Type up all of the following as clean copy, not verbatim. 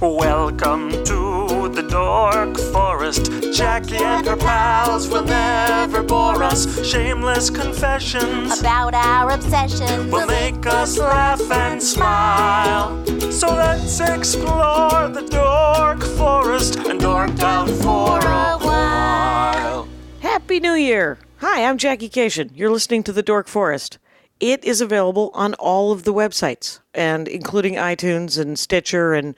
Welcome to the Dork Forest. Jackie and her pals will never bore us. Shameless confessions about our obsession will make us laugh and smile. So let's explore the Dork Forest and dork out for a while. Happy New Year! Hi, I'm Jackie Cation. You're listening to the Dork Forest. It is available on all of the websites, and including iTunes and Stitcher and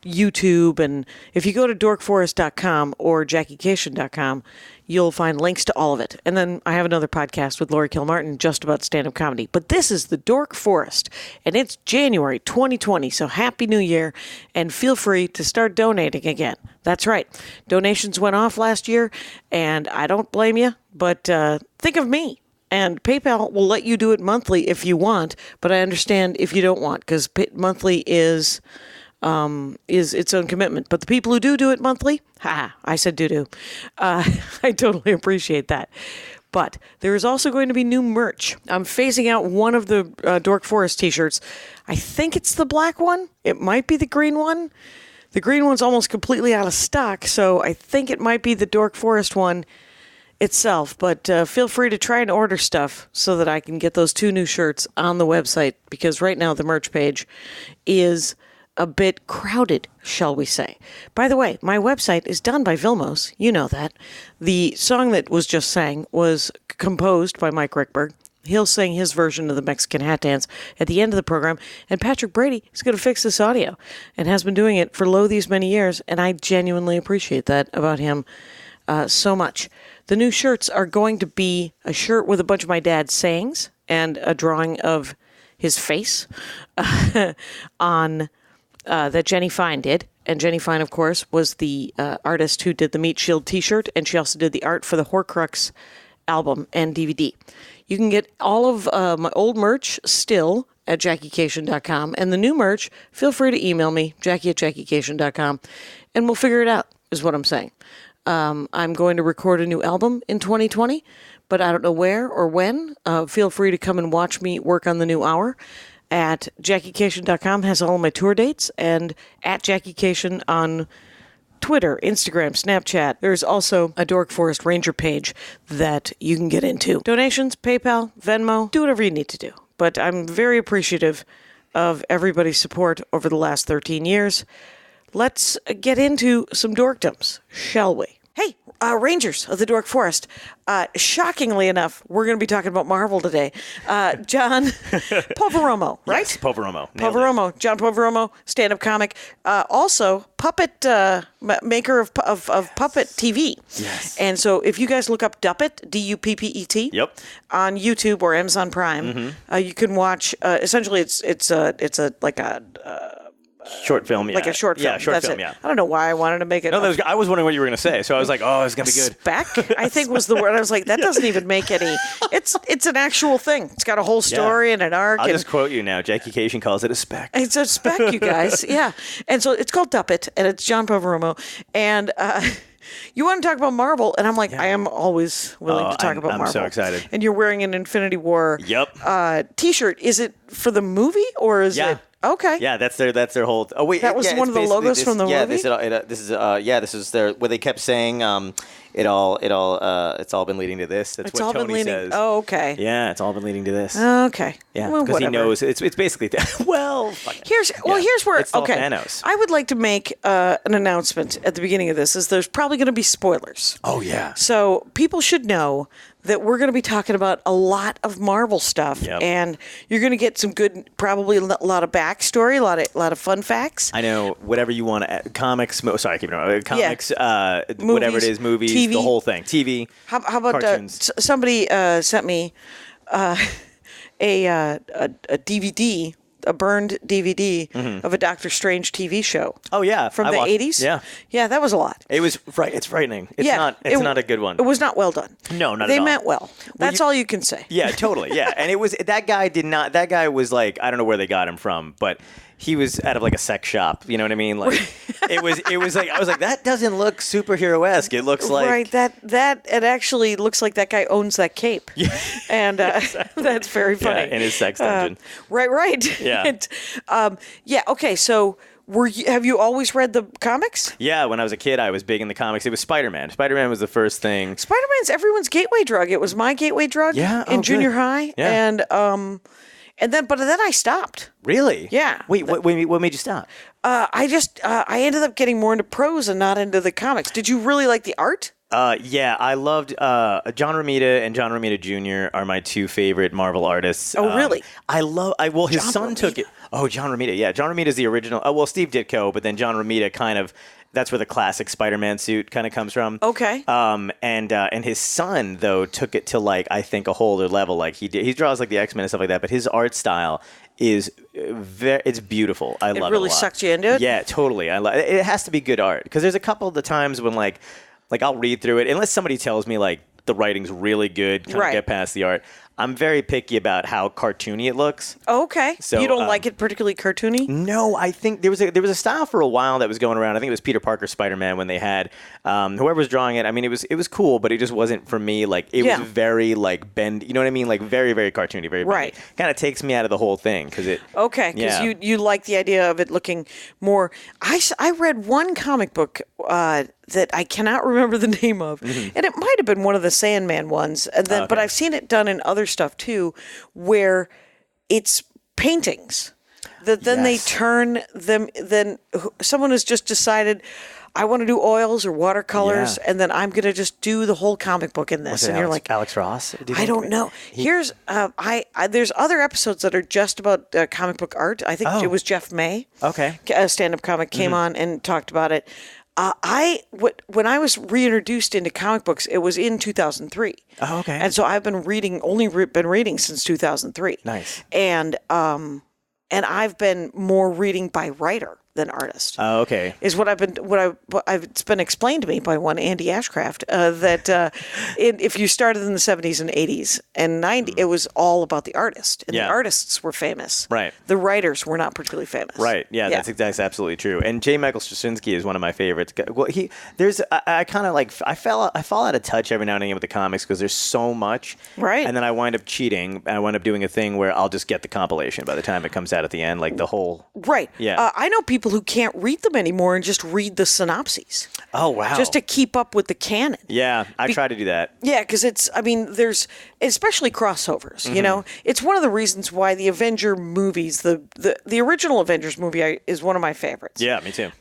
YouTube. And if you go to dorkforest.com or jackiecation.com, you'll find links to all of it. And then I have another podcast with Lori Kilmartin just about stand-up comedy. But this is the Dork Forest, and it's January 2020, so Happy New Year, and feel free to start donating again. That's right. Donations went off last year, and I don't blame you, but think of me. And PayPal will let you do it monthly if you want, but I understand if you don't want, because monthly is its own commitment. But the people who do it monthly, I said do. I totally appreciate that. But there is also going to be new merch. I'm phasing out one of the Dork Forest t-shirts. I think it's the black one. It might be the green one. The green one's almost completely out of stock, so I think it might be the Dork Forest one itself. But feel free to try and order stuff so that I can get those two new shirts on the website, because right now the merch page is a bit crowded, shall we say. By the way, my website is done by Vilmos. You know that. The song that was just sang was composed by Mike Rickberg. He'll sing his version of the Mexican hat dance at the end of the program, and Patrick Brady is going to fix this audio and has been doing it for these many years, and I genuinely appreciate that about him so much. The new shirts are going to be a shirt with a bunch of my dad's sayings and a drawing of his face on that Jenny Fine did. And Jenny Fine, of course, was the artist who did the Meat Shield t-shirt, and she also did the art for the Horcrux album and DVD. You can get all of my old merch still at JackieCation.com, and the new merch, feel free to email me, Jackie@JackieCation.com, and we'll figure it out, is what I'm saying. I'm going to record a new album in 2020, but I don't know where or when. Feel free to come and watch me work on the new hour. At JackieCation.com has all of my tour dates, and at JackieCation on Twitter, Instagram, Snapchat. There's also a Dork Forest Ranger page that you can get into. Donations, PayPal, Venmo, do whatever you need to do. But I'm very appreciative of everybody's support over the last 13 years. Let's get into some dorkdoms, shall we? Hey, Rangers of the Dork Forest. Shockingly enough, we're going to be talking about Marvel today. John Poveromo, right? Yes, Poveromo. Poveromo. John Poveromo, stand-up comic. Also, puppet maker of Puppet TV. Yes. And so if you guys look up Duppet, D-U-P-P-E-T, Yep. on YouTube or Amazon Prime, you can watch, essentially it's like a short film, yeah. Like a short film. Yeah, short That's film, it. yeah. I don't know why I wanted to make it. No, I was wondering what you were going to say, so I was like, oh, it's going to be good. Spec, I think was the word. I was like, that doesn't even make any. It's an actual thing. It's got a whole story and an arc. I'll just quote you now. Jackie Cation calls it a spec. It's a spec, you guys. Yeah. And so it's called Duppet, and it's John Poveromo. And you want to talk about Marvel, and I'm like, I am always willing to talk about Marvel. I'm so excited. And you're wearing an Infinity War T-shirt. Is it for the movie, or is it? Okay. Yeah, that's their whole. Oh wait, that was one of the logos from the movie. This is their where they kept saying it's all been leading to this. That's what Tony says. Oh, okay. Yeah, it's all been leading to this. Okay. Yeah, well, because he knows it's basically here's where it's all Thanos. I would like to make an announcement at the beginning of this. Is there's probably going to be spoilers. Oh yeah. So people should know that we're going to be talking about a lot of Marvel stuff, and you're going to get some good, probably a lot of backstory, a lot of fun facts. I know, whatever you want to comics. Sorry, I keep going. Comics, movies, whatever it is, movies, TV. The whole thing, TV. How about somebody sent me a DVD. A burned DVD of a Doctor Strange TV show. Oh yeah, from the 80s. Yeah, that was a lot. It was It's frightening. It's not a good one. It was not well done. No, not they at all. They meant well. That's all you can say. Yeah, totally. Yeah, and it was that guy was like, I don't know where they got him from, but he was out of like a sex shop. You know what I mean? Like it was like I was like, that doesn't look superhero-esque. It looks like it actually looks like that guy owns that cape. Yeah. And that's very funny. Yeah, in his sex dungeon. Right. Yeah. Okay, so Have you always read the comics? Yeah, when I was a kid, I was big in the comics. It was Spiderman. Spiderman was the first thing. Spider-Man's everyone's gateway drug. It was my gateway drug in junior high. Yeah. And then I stopped. Really? Yeah. Wait, what made you stop? I ended up getting more into prose and not into the comics. Did you really like the art? Yeah, I loved John Romita and John Romita Jr. are my two favorite Marvel artists. Oh, really? His son took it. Oh, John Romita. Yeah, John Romita's the original. Oh, well, Steve Ditko, but then John Romita kind of. That's where the classic Spider-Man suit kind of comes from. Okay. And his son though took it to like I think a whole other level. Like he draws like the X-Men and stuff like that. But his art style is it's beautiful. I love it. It really sucks you into it. Yeah, totally. It has to be good art because there's a couple of the times when like I'll read through it unless somebody tells me like the writing's really good. Kind of get past the art. I'm very picky about how cartoony it looks. Okay. So, you don't like it particularly cartoony? No, I think there was a style for a while that was going around. I think it was Peter Parker's Spider-Man when they had whoever was drawing it. I mean, it was cool, but it just wasn't for me. Like it was very like bend. You know what I mean? Like very very cartoony, very bendy. Kind of takes me out of the whole thing because it. Okay, because you like the idea of it looking more. I read one comic book. That I cannot remember the name of, and it might have been one of the Sandman ones, and then but I've seen it done in other stuff too, where it's paintings that then they turn them. Then someone has just decided, I want to do oils or watercolors, and then I'm going to just do the whole comic book in this. And you're like, Alex Ross? I don't know. Here's there's other episodes that are just about comic book art. I think it was Jeff May, a stand-up comic, came on and talked about it. When I was reintroduced into comic books, it was in 2003. Oh, okay. And so I've been been reading since 2003. Nice. And I've been more reading by writer than artist. Oh, okay. Is it's been explained to me by one Andy Ashcraft that if you started in the 70s and 80s and 90s, it was all about the artist, and the artists were famous. Right. The writers were not particularly famous. Right. Yeah, that's absolutely true. And J. Michael Straczynski is one of my favorites. Well, I kind of like I fall out of touch every now and again with the comics because there's so much. Right. And then I wind up cheating. I wind up doing a thing where I'll just get the compilation by the time it comes out at the end, like the whole. Right. Yeah. I know people who can't read them anymore and just read the synopses. Oh, wow. Just to keep up with the canon. Yeah, I try to do that. Yeah, because there's especially crossovers, you know? It's one of the reasons why the Avenger movies, the original Avengers movie is one of my favorites. Yeah, me too.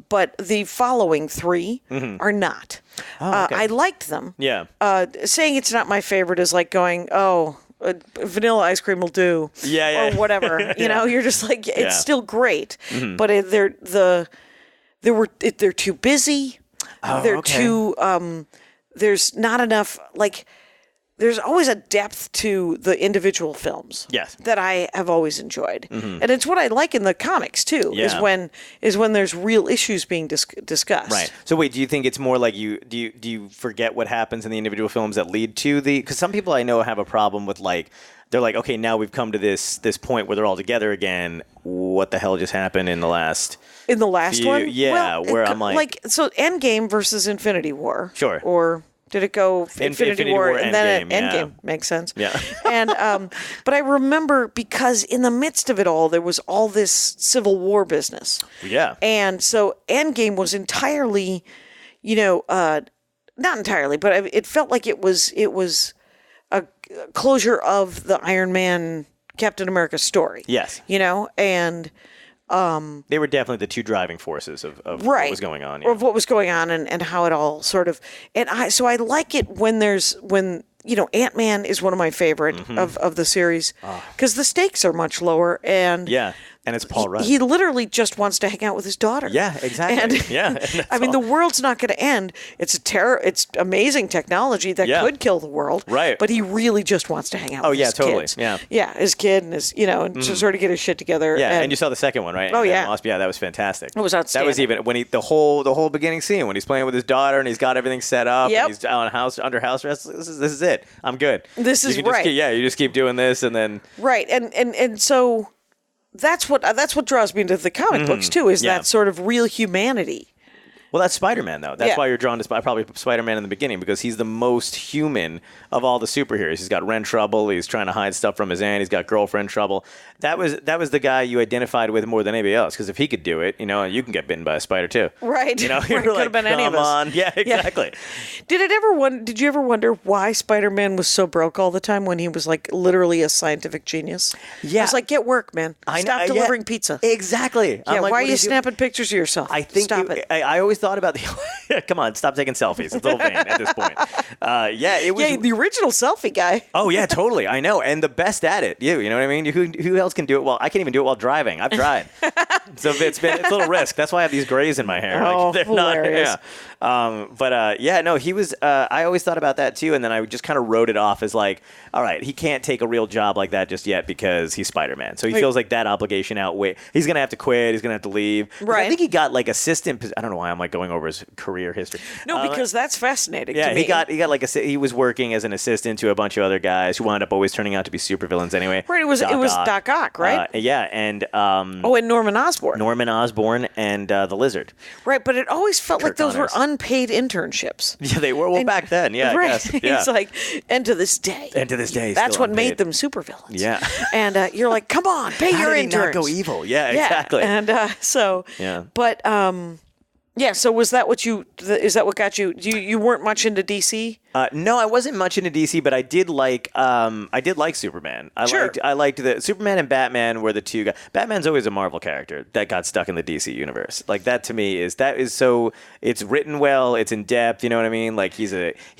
But the following three are not. Oh, okay. I liked them. Yeah. Saying it's not my favorite is like going, vanilla ice cream will do, or whatever. You know, you're just like, it's still great, but they're too busy. They're too. There's not enough. Like, there's always a depth to the individual films. Yes. That I have always enjoyed, and it's what I like in the comics too. Yeah. Is when there's real issues being discussed. Right. So wait, do you think it's more like do you forget what happens in the individual films that lead to the? Because some people I know have a problem with like. They're like, okay, now we've come to this point where they're all together again. What the hell just happened in the last? In the last one? Yeah, where I'm like, so Endgame versus Infinity War. Sure. Or did it go Infinity War and then Endgame? Makes sense. Yeah. And but I remember because in the midst of it all, there was all this Civil War business. Yeah. And so Endgame was entirely, not entirely, but it felt like it was a closure of the Iron Man Captain America story. Yes. And they were definitely the two driving forces of what was going on. Yeah. Of what was going on and how it all sort of so I like it when Ant-Man is one of my favorite of the series because the stakes are much lower and and it's Paul Rudd. He literally just wants to hang out with his daughter. Yeah, exactly. And, the world's not going to end. It's it's amazing technology that could kill the world. Right. But he really just wants to hang out with his kids. Yeah. Yeah, his kid and his, and to sort of get his shit together. Yeah, and you saw the second one, right? Oh, yeah. That was fantastic. It was outstanding. That was even when the whole beginning scene when he's playing with his daughter and he's got everything set up and he's under house arrest. This is it. I'm good. This is right. You just keep doing this and then right. And so that's what draws me into the comic books too, is that sort of real humanity. Well, that's Spider-Man, though. That's Yeah. why you're drawn to probably Spider-Man in the beginning, because he's the most human of all the superheroes. He's got rent trouble. He's trying to hide stuff from his aunt. He's got girlfriend trouble. That was the guy you identified with more than anybody else, because if he could do it, you can get bitten by a spider too. Right. You know, Right. you're Could like, have been any of come us. on. Yeah, exactly. Did you ever wonder why Spider-Man was so broke all the time when he was like literally a scientific genius? Yeah. I was like, get work, man. Stop delivering pizza. Exactly. Yeah, I'm like, why are what you is he- snapping pictures of yourself? I think Stop it. I always thought about the. Come on, stop taking selfies. It's a little vain at this point. It was. Yeah, the original selfie guy. Oh yeah, totally. I know, and the best at it. You know what I mean? Who else can do it well? I can't even do it while driving. I've tried, so it's a little risk. That's why I have these grays in my hair. Oh, they're hilarious. He was. I always thought about that too, and then I just kind of wrote it off as like, all right, he can't take a real job like that just yet because he's Spider-Man. So he feels like that obligation outweigh. He's gonna have to quit. He's gonna have to leave. Right. I think he got like assistant. I don't know why I'm like going over his career history. No, because that's fascinating Yeah, to me. he got like he was working as an assistant to a bunch of other guys who wound up always turning out to be supervillains anyway. Right, it was Doc Ock, right? And and Norman Osborn. Norman Osborn and the Lizard. Right, but it always felt like those Connors. were unpaid internships. Yeah, they were. Well, back then, yeah, Right. I guess. Yeah. He's like, and to this day. And to this day, That's still what made unpaid. them supervillains. Yeah. And you're like, come on, pay How your did he interns. not go evil? Yeah, exactly. And Yeah. But yeah. So was that what is that what got you? You weren't much into DC? No, I wasn't much into DC, but I did like Superman. I liked the Superman and Batman were the two guys. Batman's always a Marvel character that got stuck in the DC universe. Like that to me is so it's written well, it's in depth. You know what I mean? Like he's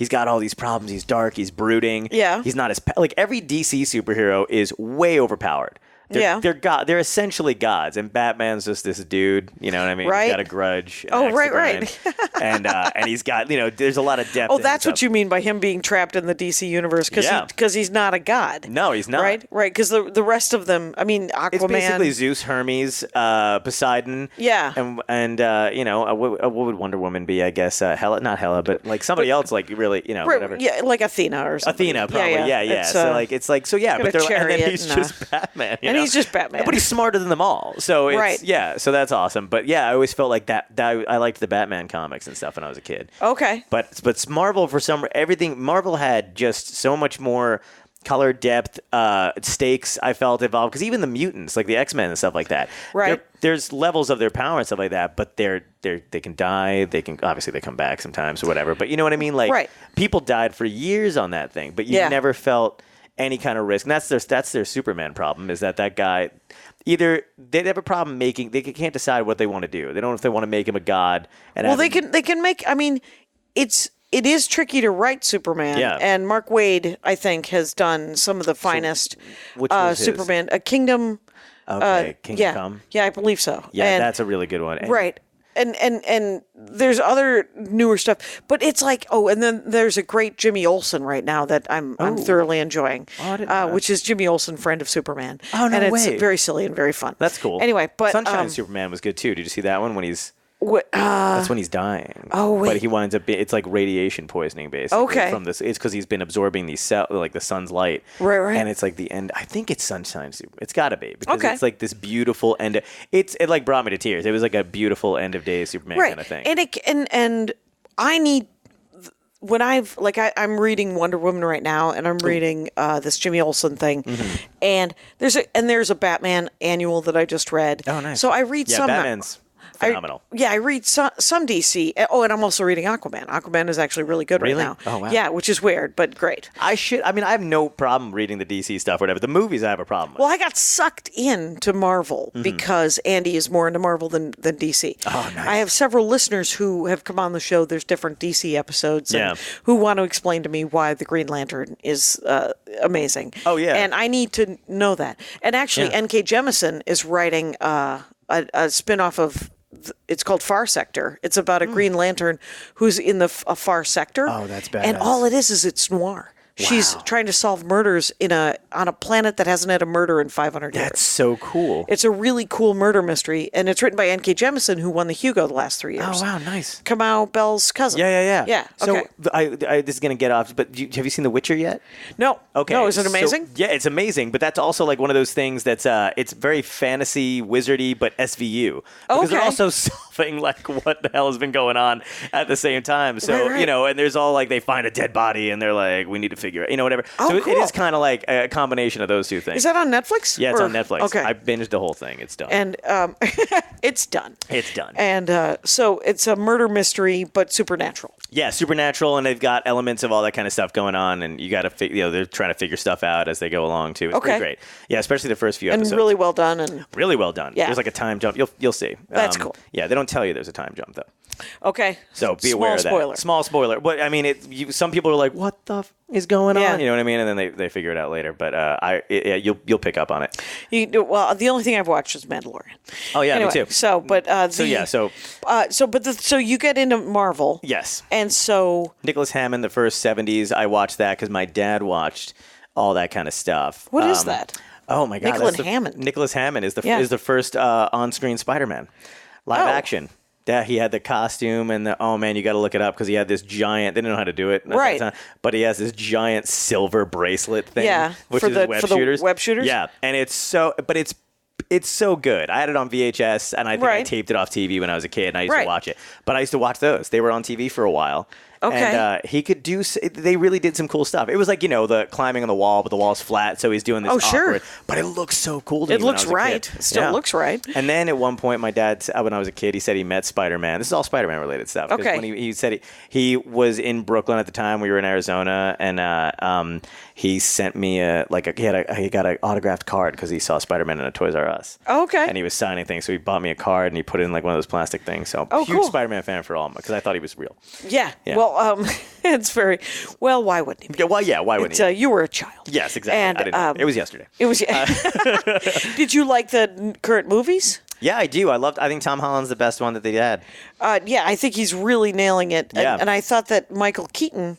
got all these problems. He's dark. He's brooding. Yeah. He's not as like every DC superhero is way overpowered. They're essentially gods, and Batman's just this dude. You know what I mean? Right. He's got a grudge. Right. And he's got there's a lot of depth. Oh, in that's him. what you mean by him being trapped in the DC universe because he's not a god. No, he's not. Right. Because the rest of them, I mean, Aquaman. It's basically Zeus, Hermes, Poseidon. Yeah. And what would Wonder Woman be? I guess Hela, not Hela, but like somebody else, like really, Right, whatever. yeah, like Athena or something. Athena, probably. Yeah. It's, So got but a they're and then chariot he's and, just Batman. and he's just Batman. But he's smarter than them all. So it's, Right. Yeah. So that's awesome. But yeah, I always felt like that I liked the Batman comics and stuff when I was a kid. Okay. But Marvel Marvel had just so much more color depth, stakes. I felt involved because even the mutants, like the X-Men and stuff like that, Right. There's levels of their power and stuff like that. But they can die. They can obviously they come back sometimes or whatever. But you know what I mean? Like Right. people died for years on that thing, but you Yeah. never felt any kind of risk. And that's their Superman problem is that guy. Either they have a problem they can't decide what they want to do. They don't know if they want to make him a god. And Well, they can make. I mean, it is tricky to write Superman. Yeah. And Mark Waid, I think, has done some of the finest which was his? Superman. A Kingdom. Okay, Kingdom yeah, Come. yeah, I believe so. Yeah, And- that's a really good one. And- right. And there's other newer stuff, but it's like and then there's a great Jimmy Olsen right now that I'm thoroughly enjoying, Oh, I didn't know that. which is Jimmy Olsen, friend of Superman. Oh, no and it's way. very silly and very fun. That's cool. Anyway, but Sunshine Superman was good too. Did you see that one when he's? That's when he's dying. Oh, wait. But he winds up. It's like radiation poisoning, basically. Okay. From this, it's because he's been absorbing these like the sun's light. Right. And it's like the end. I think it's Sunshine Superman. It's got to be because Okay. it's like this beautiful end. It like brought me to tears. It was like a beautiful end of day Superman kind of thing. And I need. When I'm reading Wonder Woman right now, and I'm reading this Jimmy Olsen thing, and there's a Batman annual that I just read. Oh, nice. So I read some. Batman's phenomenal. I read some DC. Oh, and I'm also reading Aquaman. Aquaman is actually really good Really? right now. Oh, wow. Yeah, which is weird, but great. I have no problem reading the DC stuff, or whatever. The movies I have a problem with. Well, I got sucked into Marvel because Andy is more into Marvel than DC. Oh, nice. I have several listeners who have come on the show. There's different DC episodes and Yeah. who want to explain to me why the Green Lantern is amazing. Oh, yeah. And I need to know that. And actually, Yeah. N.K. Jemisin is writing a spin-off of it's called Far Sector. It's about a Green Lantern who's in a far sector. Oh, that's And badass. all it is it's noir. She's trying to solve murders on a planet that hasn't had a murder in 500 years. That's so cool. It's a really cool murder mystery, and it's written by N.K. Jemisin, who won the Hugo the last 3 years. Oh, wow, nice. Kamau Bell's cousin. Yeah. Yeah, okay. So this is going to get off, but have you seen The Witcher yet? No. Okay. No, is it amazing? So, yeah, it's amazing, but that's also like one of those things that's it's very fantasy, wizardy, but SVU. Because they're also solving like what the hell has been going on at the same time. So, right. And there's all like they find a dead body and they're like, we need to figure it, whatever. Oh, so cool. it is kind of like a combination of those two things. Is that on Netflix? Yeah, it's on Netflix. Okay. I binged the whole thing. It's done. And it's done. It's done. And so it's a murder mystery, but supernatural. Yeah, supernatural, and they've got elements of all that kind of stuff going on, and you got to, they're trying to figure stuff out as they go along too. It's pretty great. Yeah, especially the first few episodes. And really well done. And really well done. Yeah. There's like a time jump. You'll see. That's cool. Yeah, they don't tell you there's a time jump though. Okay. So be aware of that. Small spoiler. Small spoiler. But I mean, some people are like, "What the is going on?" You know what I mean? And then they figure it out later. But you'll pick up on it. Well, the only thing I've watched is Mandalorian. Oh yeah, anyway, me too. So, but so you get into Marvel. Yes. And so Nicholas Hammond, the first 70s, I watched that because my dad watched all that kind of stuff. What is that? Oh my God, Nicholas Hammond is the first on-screen Spider-Man, live action. Yeah, he had the costume and you got to look it up because he had this giant. They didn't know how to do it, right? But he has this giant silver bracelet thing. Yeah, which for is the shooters. web shooters. Yeah, and it's so good. I had it on VHS, and I think I taped it off TV when I was a kid, and I used to watch it. But I used to watch those. They were on TV for a while. Okay. And he could do. They really did some cool stuff. It was like the climbing on the wall, but the wall's flat, so he's doing this. Sure. But it looks so cool to me. It looks right. It still looks right. And then at one point, my dad, when I was a kid, he said he met Spider-Man. This is all Spider-Man related stuff. Okay. When he said he was in Brooklyn at the time. We were in Arizona, and he sent me he got an autographed card because he saw Spider-Man in a Toys R Us. Okay. And he was signing things, so he bought me a card and he put it in like one of those plastic things. So huge cool. Spider-Man fan for all because I thought he was real. Yeah. Well, it's very well. Why wouldn't he? Why wouldn't he? You were a child. Yes, exactly. And I didn't know. It was yesterday. It was. Did you like the current movies? Yeah, I do. I think Tom Holland's the best one that they had. Yeah, I think he's really nailing it. Yeah. And I thought that Michael Keaton,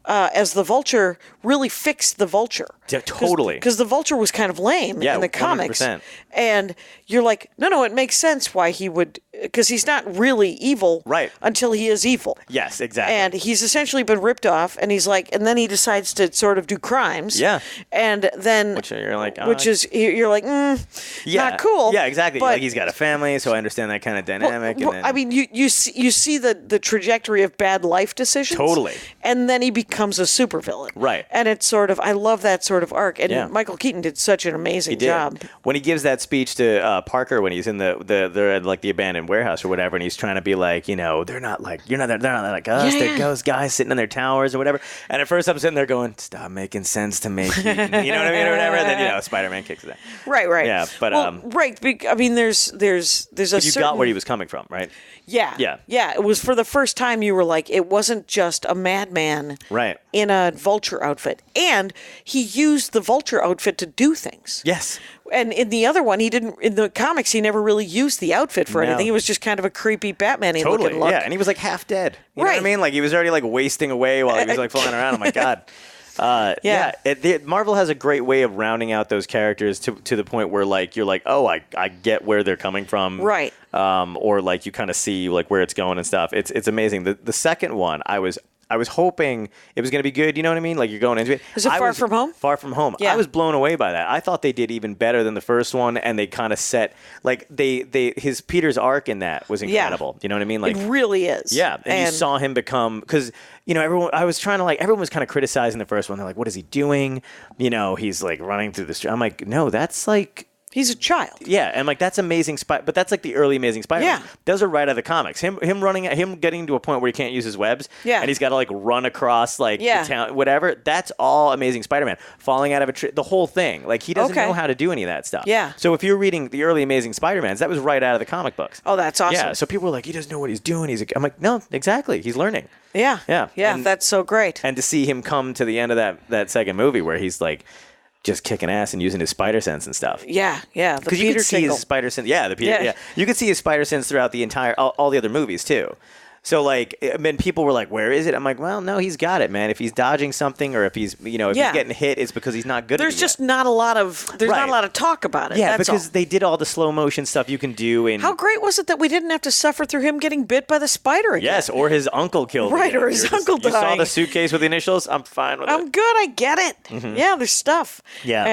as the Vulture, really fixed the Vulture. Yeah, totally. Because the Vulture was kind of lame in the comics. 100%. And you're like, no, it makes sense why he would, because he's not really evil until he is evil. Yes, exactly. And he's essentially been ripped off, and he's like, and then he decides to sort of do crimes. Yeah. And then, which you're like, not cool. Yeah, exactly. But, like he's got a family, so I understand that kind of dynamic. Well, I mean, you see the trajectory of bad life decisions. Totally. And then he becomes a supervillain. Right. And it's sort of, I love that sort of arc. And Michael Keaton did such an amazing job. When he gives that speech to Parker when he's in they're at like the abandoned warehouse or whatever, and he's trying to be like, they're not like they're not like us. They're ghost guys sitting in their towers or whatever. And at first I'm sitting there going, stop making sense to me. You know what I mean or whatever. And then Spider-Man kicks it. Right. Yeah, but right. I mean, there's a you got where he was coming from, right? Yeah. It was for the first time you were like, it wasn't just a madman in a Vulture outfit. And he used the Vulture outfit to do things. Yes. And in the other one, he didn't. In the comics, he never really used the outfit for anything. It was just kind of a creepy Batman-y looking look. Yeah, and he was like half dead. You know what I mean? Like he was already like wasting away while he was like flying around. Oh my God. Marvel has a great way of rounding out those characters to the point where like you're like, oh, I get where they're coming from, right? Or like you kind of see like where it's going and stuff. It's amazing. The second one, I was hoping it was going to be good. You know what I mean? Like you're going into it. Is it Far From Home? Far From Home. Yeah. I was blown away by that. I thought they did even better than the first one, and they kind of set like his Peter's arc in that was incredible. Yeah. You know what I mean? Like it really is. Yeah, and you saw him become because everyone. I was trying to everyone was kind of criticizing the first one. They're like, "What is he doing?" He's like running through the street. I'm like, no, that's like. He's a child. Yeah, and like that's Amazing but that's like the early Amazing Spider-Man. Yeah. Those are right out of the comics. Him getting to a point where he can't use his webs. Yeah. And he's got to like run across like the town, whatever. That's all Amazing Spider-Man. Falling out of a tree, the whole thing. Like he doesn't know how to do any of that stuff. Yeah. So if you're reading the early Amazing Spider-Mans, that was right out of the comic books. Oh, that's awesome. Yeah. So people were like, he doesn't know what he's doing. I'm like, no, exactly. He's learning. Yeah. Yeah. Yeah. That's so great. And to see him come to the end of that second movie where he's like. Just kicking ass and using his spider sense and stuff. Yeah. Because you could see his spider sense. Yeah, the Peter. Yeah. You could see his spider sense throughout the entire all the other movies too. So like, I mean, people were like, "Where is it?" I'm like, "Well, no, he's got it, man. If he's dodging something, or if he's, if he's getting hit, it's because he's not good." There's at it just yet. not a lot of not a lot of talk about it. Yeah, that's because all. they did all the slow motion stuff you can do. And How great was it that we didn't have to suffer through him getting bit by the spider again? yes, or his uncle killed him. Right, or his uncle You saw dying. the suitcase with the initials? I'm fine with it. I'm good. I get it. Yeah, there's stuff. Yeah.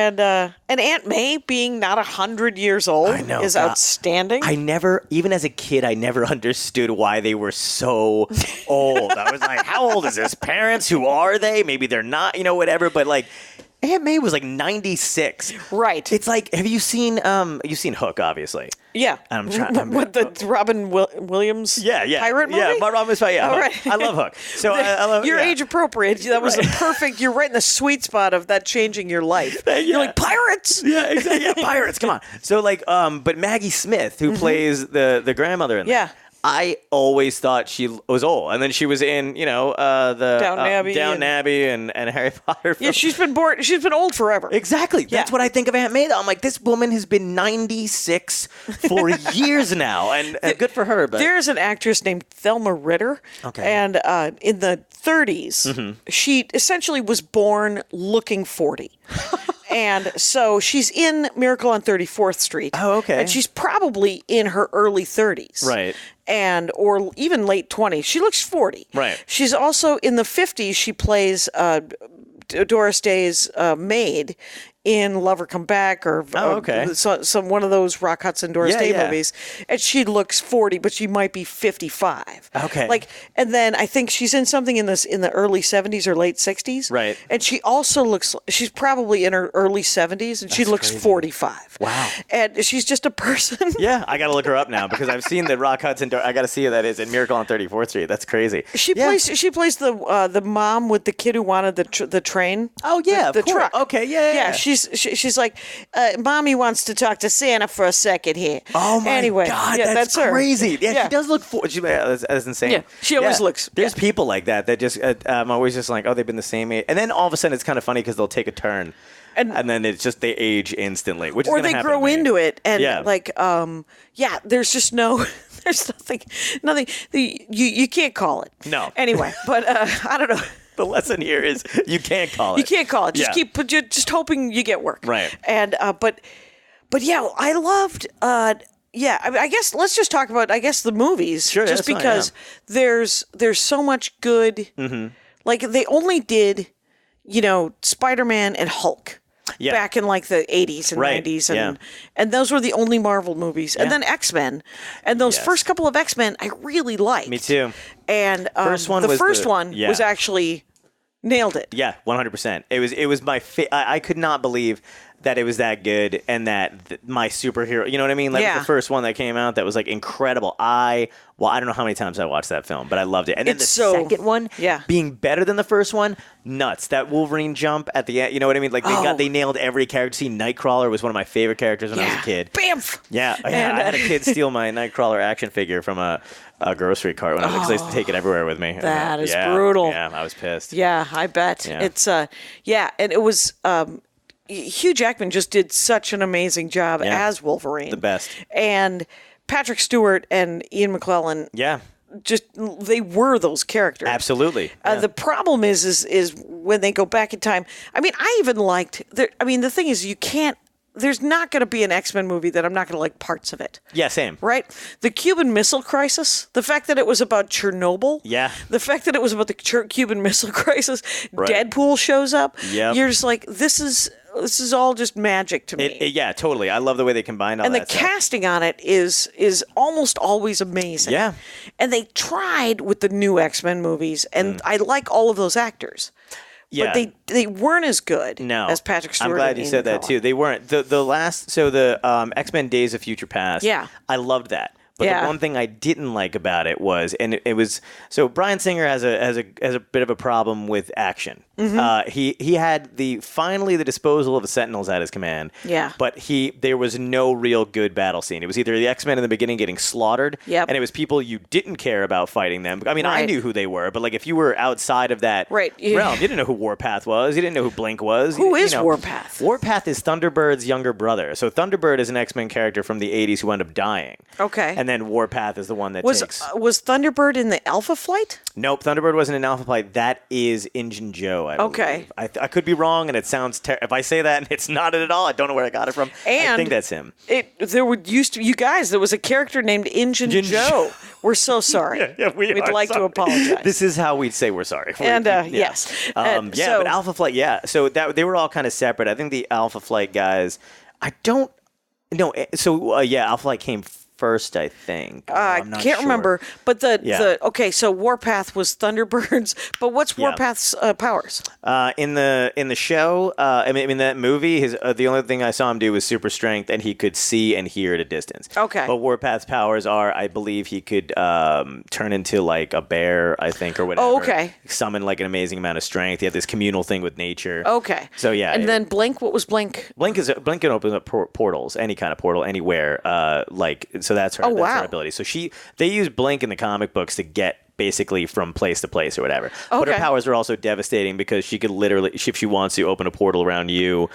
And Aunt May being not 100 years old I know, is God. outstanding. I never, even as a kid, I never understood why they were so old. I was like, how old is this? Parents? Who are they? Maybe they're not, whatever. But like, Aunt May was like 96. Right. It's like, have you seen you've seen Hook, obviously. Yeah. I'm trying. What, the Robin Williams pirate movie? Yeah, Robin Williams. Yeah, All Hook. right. I love Hook. So I love. You're yeah. age appropriate. That was the perfect. You're right in the sweet spot of that changing your life. You're like pirates. Yeah, exactly. Yeah, pirates. Come on. So like, but Maggie Smith, who plays the grandmother in that, I always thought she was old, and then she was in, the Downton Abbey and Harry Potter. Yeah, she's been old forever. Exactly. That's what I think of Aunt May. Though. I'm like, this woman has been 96 for years now, and good for her. But there's an actress named Thelma Ritter, and in the 30s, she essentially was born looking 40. And so she's in Miracle on 34th Street. Oh, okay. And she's probably in her early 30s. Right. Or even late 20s. She looks 40. Right. She's also in the 50s. She plays Doris Day's maid in Lover Come Back or some one of those Rock Hudson Doris Day movies. And she looks 40, but she might be 55. Okay. And then I think she's in something in the early 70s or late 60s. Right. And she also she's probably in her early 70s and she looks 45. Wow. And she's just a person. Yeah, I got to look her up now because I've seen the Rock Hudson. I got to see who that is in Miracle on 34th Street. That's crazy. She plays the mom with the kid who wanted the train. Oh yeah, the truck. Okay, yeah. She's like, Mommy wants to talk to Santa for a second here. Oh my anyway, God, yeah, that's her. crazy. Yeah, she does look. That's insane. Yeah, she always looks. There's people like that just. I'm always just like, oh, they've been the same age, and then all of a sudden it's kind of funny because they'll take a turn, and then it's just they age instantly, which or is they happen grow to me. into it, and Yeah. there's just no. There's nothing. You can't call it. No. Anyway, but I don't know. The lesson here is you can't call it. You can't call it. Just Yeah. keep just hoping you get work. Right. And but yeah, I loved. I mean, I guess let's just talk about the movies. Sure, just that's fine, because there's so much good. Mm-hmm. Like they only did, Spider-Man and Hulk. Yeah. Back in like the 80s and Right, 90s. yeah. And those were the only Marvel movies. And then X-Men. And those Yes. first couple of X-Men I really liked. Me too. And First one the was first one yeah. was actually nailed it. Yeah, 100%. It was my I could not believe that it was that good and that my superhero, you know what I mean? Like Yeah. the first one that came out that was like incredible. I don't know how many times I watched that film, but I loved it. And then It's the so- second one being better than the first one, nuts. That Wolverine jump at the end, you know what I mean? Like they nailed every character. See, Nightcrawler was one of my favorite characters when I was a kid. Bamf! Yeah, I had a kid steal my Nightcrawler action figure from a grocery cart when I was because I used to take it everywhere with me. That is brutal. Yeah, I was pissed. Yeah, I bet. Yeah. It's and it was Hugh Jackman just did such an amazing job as Wolverine. The best. And Patrick Stewart and Ian McKellen Yeah. just they were those characters. Absolutely. The problem is when they go back in time. I mean, I even liked. The thing is, you can't. There's not going to be an X-Men movie that I'm not going to like parts of it. Yeah, same. Right? The Cuban Missile Crisis, the fact that it was about Chernobyl, Yeah. the fact that it was about the Cuban Missile Crisis, Right. Deadpool shows up. Yep. You're just like, this is all just magic to me. Yeah, totally. I love the way they combined all and that the stuff. casting on it is almost always amazing. Yeah. And they tried with the new X-Men movies, and I like all of those actors. Yeah. But they weren't as good No. as Patrick Stewart. I'm glad and you Ian said that McKellen. too. They weren't. The X-Men Days of Future Past. Yeah. I loved that. But Yeah. the one thing I didn't like about it was, and it was, so Bryan Singer has a bit of a problem with action. Mm-hmm. He had finally the disposal of the Sentinels at his command. Yeah. But there was no real good battle scene. It was either the X-Men in the beginning getting slaughtered, Yep. and it was people you didn't care about fighting them. I mean, I Right. knew who they were, but like if you were outside of that Right. realm, you didn't know who Warpath was. You didn't know who Blink was. Who is you know. Warpath? Warpath is Thunderbird's younger brother. So Thunderbird is an X-Men character from the 80s who ended up dying. Okay. And then Warpath is the one that Was Thunderbird in the Alpha Flight? Nope, Thunderbird wasn't in Alpha Flight. That is Injun Joe, I believe. Okay. I could be wrong, and it sounds if I say that and it's not it at all, I don't know where I got it from. I think that's him. There was a character named Injun Joe. We're so sorry. We'd like to apologize. This is how we'd say we're sorry. Yes. But Alpha Flight, so they were all kind of separate. I think the Alpha Flight guys, I don't know. So, Alpha Flight came first, I think. I can't remember. But so Warpath was Thunderbirds. But what's Warpath's powers? In the show, in that movie, his the only thing I saw him do was super strength, and he could see and hear at a distance. Okay. But Warpath's powers are, I believe, he could turn into like a bear, I think, or whatever. Oh, okay. Summon like an amazing amount of strength. He had this communal thing with nature. Okay. So And then Blink. What was Blink? Blink can open up portals, any kind of portal, anywhere. So that's her. Oh, that's her ability. So they use Blink in the comic books to get basically from place to place or whatever. Okay. But her powers are also devastating because she could literally, if she wants to, open a portal around you.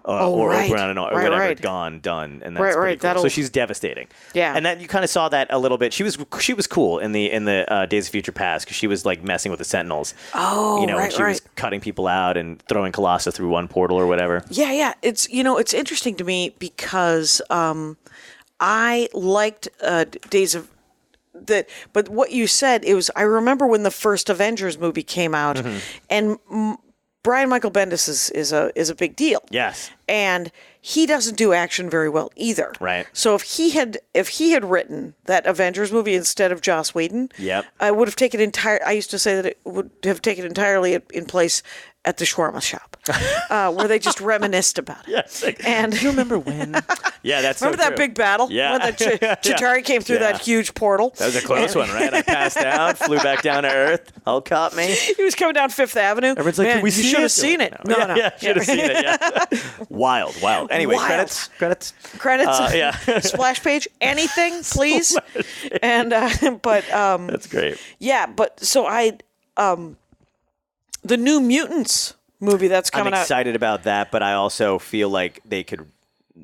Or around or whatever, gone, done, and that's pretty cool. So she's devastating. Yeah, and then you kind of saw that a little bit. She was cool in the Days of Future Past because she was like messing with the Sentinels. Oh, and she was cutting people out and throwing Colossus through one portal or whatever. Yeah. It's it's interesting to me because I liked Days of. But what you said, I remember when the first Avengers movie came out, and Brian Michael Bendis is a big deal. Yes. And he doesn't do action very well either. Right. So if he had written that Avengers movie instead of Joss Whedon, I would have taken I used to say that it would have taken entirely in place at the shawarma shop, where they just reminisced about it. Yes. And do you remember when? Yeah, that's remember that big battle? Yeah. When Chitauri came through that huge portal. That was a close one, right? I passed out, flew back down to Earth. Hulk caught me. He was coming down Fifth Avenue. Everyone's like, "Can we see it?" You should have seen it. No. Yeah, should have seen it. Yeah. Wild. Anyway, credits. Splash page, anything, please. And that's great. Yeah, but so the New Mutants movie that's coming out. I'm excited about that, but I also feel like they could.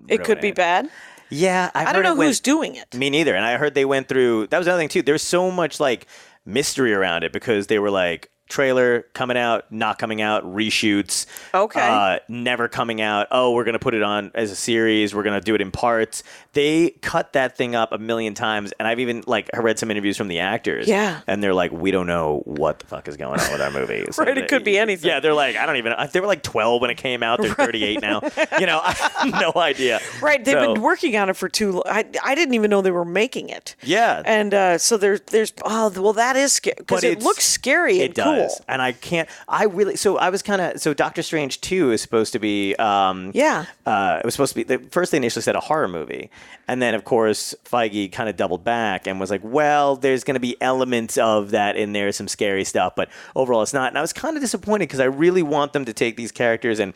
It could be bad. Yeah, I don't know who's doing it. Me neither. And I heard they went through. That was another thing too. There's so much like mystery around it because they were like trailer coming out, not coming out, reshoots. Okay. Never coming out. Oh, we're going to put it on as a series. We're going to do it in parts. They cut that thing up a million times. And I've even read some interviews from the actors. Yeah. And they're like, we don't know what the fuck is going on with our movie. So it could be anything. Yeah. They're like, I don't even, they were like 12 when it came out. They're 38 now. I have no idea. Right. They've been working on it for too long. I didn't even know they were making it. Yeah. And so there's, that is scary. Because it looks scary and cool. And I was Doctor Strange 2 is supposed to be it was supposed to be first they initially said a horror movie, and then of course Feige kind of doubled back and was like, well, there's going to be elements of that in there, some scary stuff, but overall it's not. And I was kind of disappointed because I really want them to take these characters and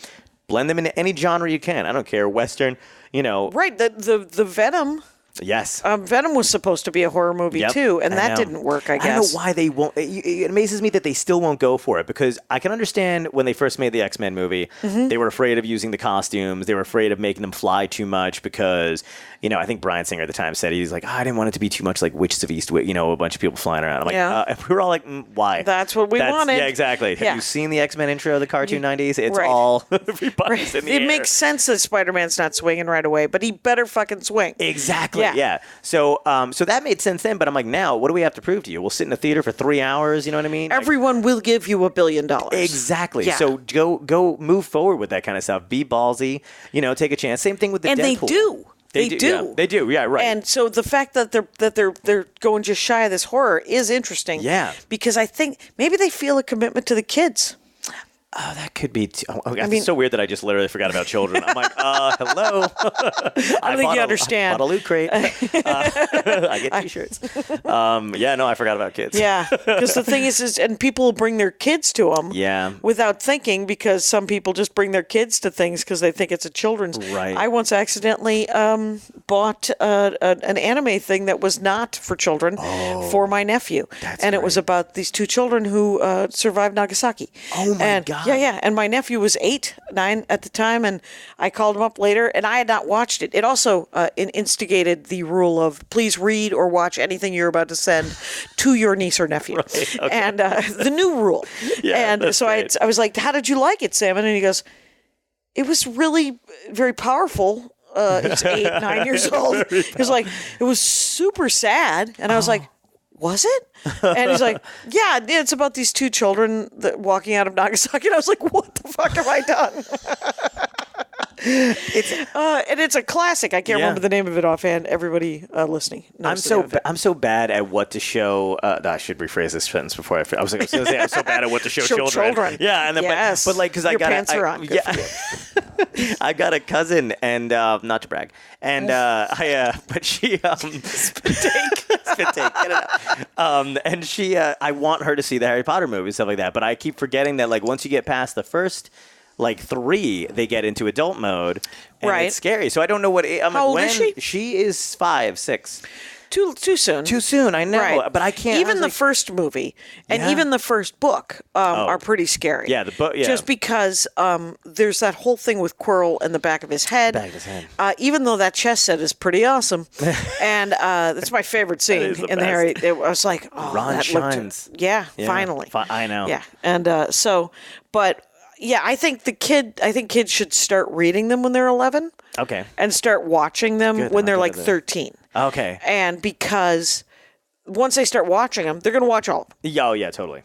blend them into any genre you can. I don't care, Western, Right, the Venom. Yes. Venom was supposed to be a horror movie too, and that didn't work, I guess. I don't know why they won't. It amazes me that they still won't go for it, because I can understand when they first made the X-Men movie, they were afraid of using the costumes. They were afraid of making them fly too much because, I think Bryan Singer at the time said, he's like, I didn't want it to be too much like Witches of Eastwick, a bunch of people flying around. I'm like, we were all like, why? That's what we wanted. Yeah, exactly. Have you seen the X-Men intro, the cartoon 90s? It's all everybody's in the air. It makes sense that Spider-Man's not swinging right away, but he better fucking swing. Exactly. Yeah. So that made sense then, but I'm like, now, what do we have to prove to you? We'll sit in a theater for 3 hours, you know what I mean? Everyone will give you $1 billion. Exactly. Yeah. So go move forward with that kind of stuff. Be ballsy, take a chance. Same thing with the Deadpool. And they do. They do. Yeah, they do. Yeah, right. And so the fact that they're going just shy of this horror is interesting. Yeah. Because I think maybe they feel a commitment to the kids. Oh, that could be. It's so weird that I just literally forgot about children. I'm like, hello. I think you understand. I bought a Loot Crate. I get T-shirts. I forgot about kids. Yeah, because the thing is, and people will bring their kids to them. Yeah. Without thinking, because some people just bring their kids to things because they think it's a children's. Right. I once accidentally bought an anime thing that was not for children for my nephew, That's and great. it was about these two children who survived Nagasaki. Oh my God. Yeah. And my nephew was 9 at the time, and I called him up later, and I had not watched it. It also instigated the rule of please read or watch anything you're about to send to your niece or nephew. Right, okay. And the new rule. Yeah, and that's so I was like, how did you like it, Salmon? And he goes, it was really very powerful. He's 8, 9 years old. He was like, it was super sad. And I was like, was it? And he's like, yeah, it's about these 2 children walking out of Nagasaki. And I was like, what the fuck have I done? And it's a classic. I can't remember the name of it offhand. Everybody listening knows I'm so bad at what to show. I should rephrase this sentence before I was going to say I'm so bad at what to show children. Yeah, and then, yes. but like because I got pants are on. Good for you. I got a cousin, and not to brag, and but she spit take, get it out. And she, I want her to see the Harry Potter movies, stuff like that. But I keep forgetting that like once you get past the first like 3, they get into adult mode, and right? It's scary. So I don't know what. How old is she? She is 5, 6. Too soon. Too soon, I know, right. but I can't. Even the first movie and even the first book are pretty scary. Yeah, the book. Yeah, just because there's that whole thing with Quirrell in the back of his head. Even though that chess set is pretty awesome, and that's my favorite scene in the Harry. I was like, oh, Ron that shines. Finally. I know. Yeah, and but. Yeah, I think kids should start reading them when they're 11. Okay. And start watching them when they're like 13. Okay. And because once they start watching them, they're going to watch all of them. Oh, yeah, totally.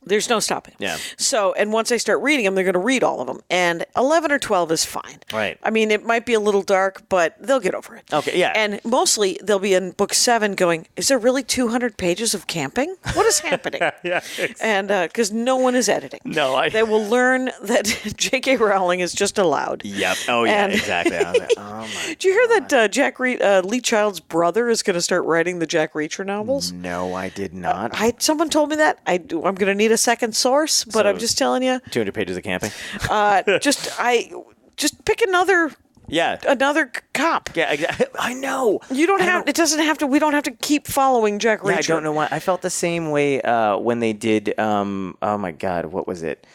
There's no stopping. Yeah. So, and once they start reading them, they're going to read all of them. And 11 or 12 is fine. Right. I mean, it might be a little dark, but they'll get over it. Okay, yeah. And mostly they'll be in book 7 going, is there really 200 pages of camping? What is happening? Yeah. And because no one is editing. No, They will learn that J.K. Rowling is just allowed. Yep. Oh, yeah, exactly. I was like, oh, my Did you hear that Lee Child's brother is going to start writing the Jack Reacher novels? No, I did not. Someone told me that. I'm going to need a second source, but So, I'm just telling you. 200 pages of camping. Just pick another cop. Yeah, exactly. I know. You don't have. It doesn't have to. We don't have to keep following Jack Reacher. Yeah, I don't know why. I felt the same way when they did. Oh my God, what was it?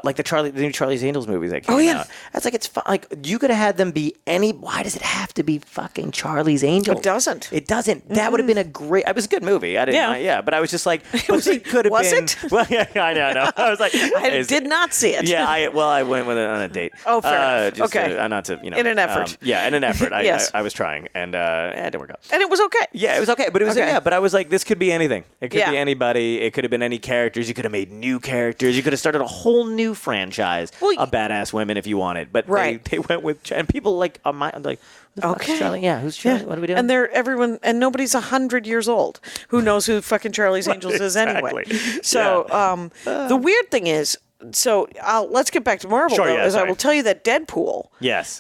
Like the new Charlie's Angels movies that came out. That's like it's like you could have had them be any. Why does it have to be fucking Charlie's Angels? It doesn't. It doesn't. That would have been a great. It was a good movie. I didn't. But I was just like, but it could have was been. it? Well, yeah, I know. I was like, I did not see it. Yeah, I went with it on a date. Oh, fair enough. Okay. Not to in an effort. In an effort. Yes. I was trying, and it didn't work out. And it was okay. Yeah, it was okay, but it was but I was like, this could be anything. It could be anybody. It could have been any characters. You could have made new characters. You could have started a whole new franchise of badass women if you wanted. But they went with, and people like like. Okay. Charlie? Yeah, who's Charlie? Yeah. What are we doing? And everyone, and nobody's 100 years old who knows who fucking Charlie's Angels is anyway. So the weird thing is, let's get back to Marvel. Sure, I will tell you that Deadpool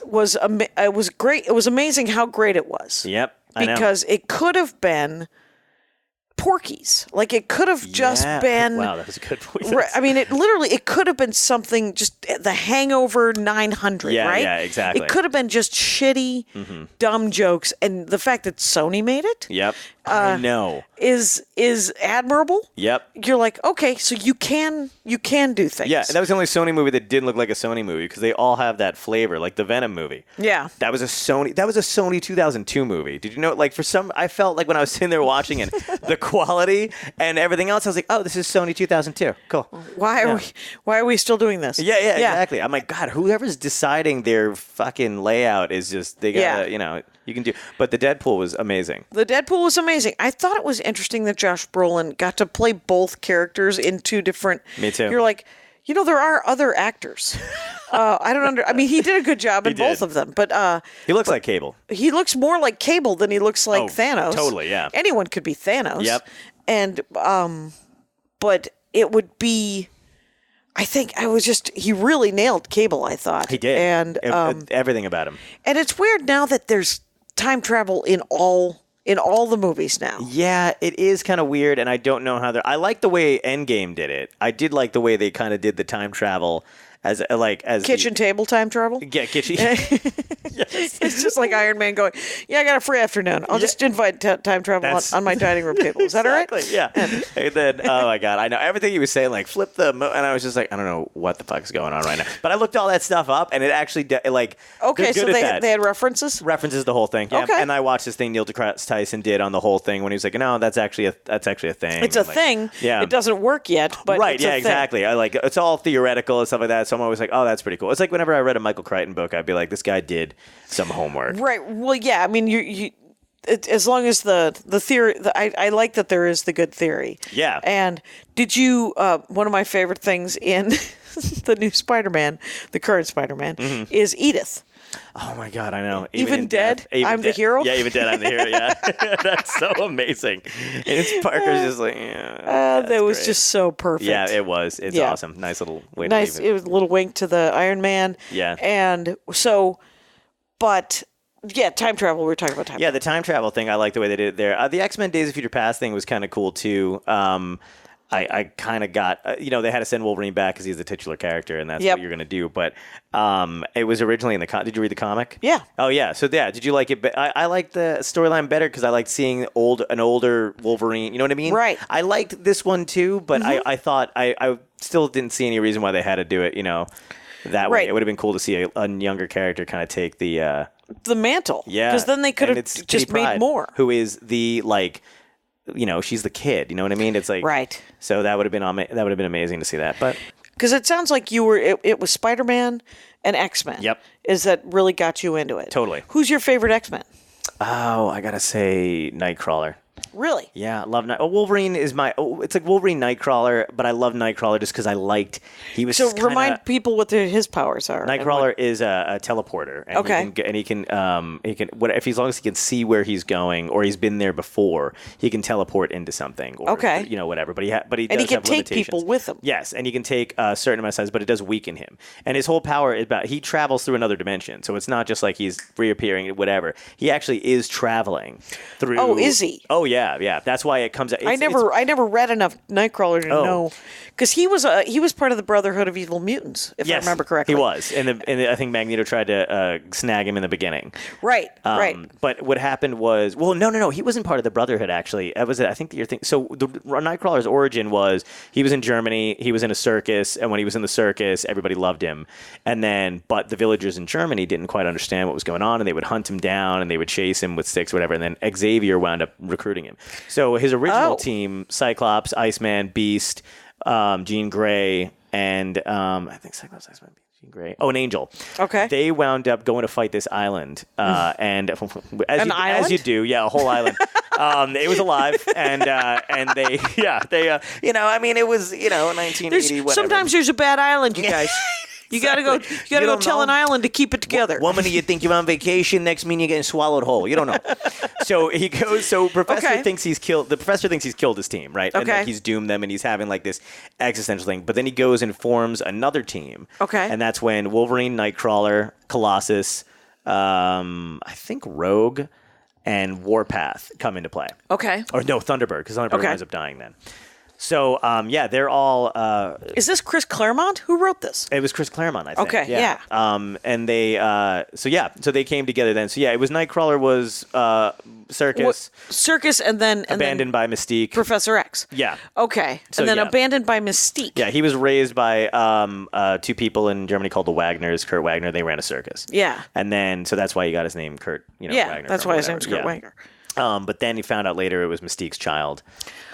was great. It was amazing how great it was. Yep, because it could have been Porky's. Like it could have just been. Wow, that was a good voice. I mean, it could have been something just The Hangover 900, right? Yeah, exactly. It could have been just shitty, dumb jokes, and the fact that Sony made it. Yep, I know. Is admirable. Yep. You're like, okay, so you can do things. Yeah, that was the only Sony movie that didn't look like a Sony movie because they all have that flavor, like the Venom movie. Yeah. That was a Sony 2002 movie. Did you know? Like I felt like when I was sitting there watching it, the quality and everything else, I was like, oh, this is Sony 2002. Cool. Why are we still doing this? Yeah, exactly. I'm like, God, whoever's deciding their fucking layout is just they gotta, you can do. But the Deadpool was amazing. I thought it was interesting that Josh Brolin got to play both characters in 2 different. Me too. You're like, there are other actors. I don't I mean, he did a good job in both of them, but he looks like Cable. He looks more like Cable than he looks like Thanos. Totally, yeah. Anyone could be Thanos. Yep. And but it would be. I think he really nailed Cable, I thought. He did. And everything about him. And it's weird now that there's time travel in all the movies now. Yeah, it is kind of weird, and I don't know how I like the way Endgame did it. I did like the way they kind of did the time travel as kitchen table time travel. Yeah, kitchen. Yes. It's just like Iron Man going, yeah, I got a free afternoon. I'll just invite time travel on my dining room table. Is that exactly, all right? Yeah. And then, oh my God, I know everything he was saying, like flip the, and I was just like, I don't know what the fuck is going on right now. But I looked all that stuff up, and it actually, like, okay, so good they had references? References the whole thing. Yeah. Okay. And I watched this thing Neil deGrasse Tyson did on the whole thing when he was like, no, that's actually a thing. It's a like, thing. Yeah. It doesn't work yet, but right, it's yeah, a thing. exactly. I like it's all theoretical and stuff like that. So I'm always like, oh, that's pretty cool. It's like whenever I read a Michael Crichton book, I'd be like, this guy did some homework. Right. Well, yeah. I mean, as long as the theory, I like that there is the good theory. Yeah. And did you? One of my favorite things in the new Spider-Man, the current Spider-Man, is Edith. Oh my God, I know. Even dead, I'm the hero? Yeah, even dead, I'm the hero. Yeah, that's so amazing. And it's Parker's just like, yeah. That was great. just so perfect. Yeah, it was. It's awesome. Nice little way nice. to leave It was a little wink to the Iron Man. Yeah. And so, but yeah, time travel. We were talking about time. Yeah, the time travel thing. I like the way they did it there. The X-Men Days of Future Past thing was kind of cool too. I kind of got, they had to send Wolverine back because he's the titular character, and that's what you're going to do. But it was originally in the did you read the comic? Yeah. Oh, yeah. So, yeah, did you like it? I liked the storyline better because I liked seeing an older Wolverine. You know what I mean? Right. I liked this one, too, but I thought I still didn't see any reason why they had to do it, that way. Right. It would have been cool to see a younger character kind of take the mantle. Yeah. Because then they could have just made Pride, more. Who is the, she's the kid. You know what I mean? It's like right. So that would have been amazing to see that. But because it sounds like you were it was Spider-Man and X-Men. Yep. Is that really got you into it? Totally. Who's your favorite X-Men? Oh, I gotta say Nightcrawler. Really? Yeah, love Wolverine is it's like Wolverine Nightcrawler, but I love Nightcrawler just because I liked he was. So remind people what his powers are. Nightcrawler is a teleporter, and he can as long as he can see where he's going or he's been there before, he can teleport into something. Or, whatever. But he does he can have take limitations. people with him. Yes, and he can take a certain amount of size, but it does weaken him. And his whole power is about he travels through another dimension, so it's not just like he's reappearing, whatever. He actually is traveling through. Oh, is he? Oh yeah. Yeah, that's why it comes out. I never read enough Nightcrawler to know, because he was part of the Brotherhood of Evil Mutants, if I remember correctly. He was, and I think Magneto tried to snag him in the beginning. Right, right. But what happened was, no, he wasn't part of the Brotherhood actually. That was it. I think that you're thinking. So the Nightcrawler's origin was he was in Germany, he was in a circus, and when he was in the circus, everybody loved him. But the villagers in Germany didn't quite understand what was going on, and they would hunt him down and they would chase him with sticks, or whatever. And then Xavier wound up recruiting him. So his original team, Cyclops, Iceman, Beast, Jean Grey, and I think Cyclops, Iceman, Beast, Jean Grey. Oh, an Angel. Okay. They wound up going to fight this island, and as you do, a whole island. It was alive, and they, it was 1980. Whatever. Sometimes there's a bad island, you guys. You gotta go. You gotta go tell an island to keep it together. One minute you think you're on vacation, next minute you're getting swallowed whole. You don't know. So he goes. So Professor thinks he's killed. The Professor thinks he's killed his team, right? Okay. And that he's doomed them, and he's having like this existential thing. But then he goes and forms another team. Okay. And that's when Wolverine, Nightcrawler, Colossus, I think Rogue, and Warpath come into play. Okay. Or no, Thunderbird, because Thunderbird ends up dying then. So, they're all... Is this Chris Claremont? Who wrote this? It was Chris Claremont, I think. Okay, yeah. And they... so they came together then. So, it was Nightcrawler was Circus. Circus and then... Abandoned by Mystique. Professor X. Yeah. Okay. So, and then abandoned by Mystique. Yeah, he was raised by two people in Germany called the Wagners, Kurt Wagner. They ran a circus. Yeah. And then... So that's why he got his name, Kurt, Wagner. That's why his name's Kurt Wagner. But then he found out later it was Mystique's child,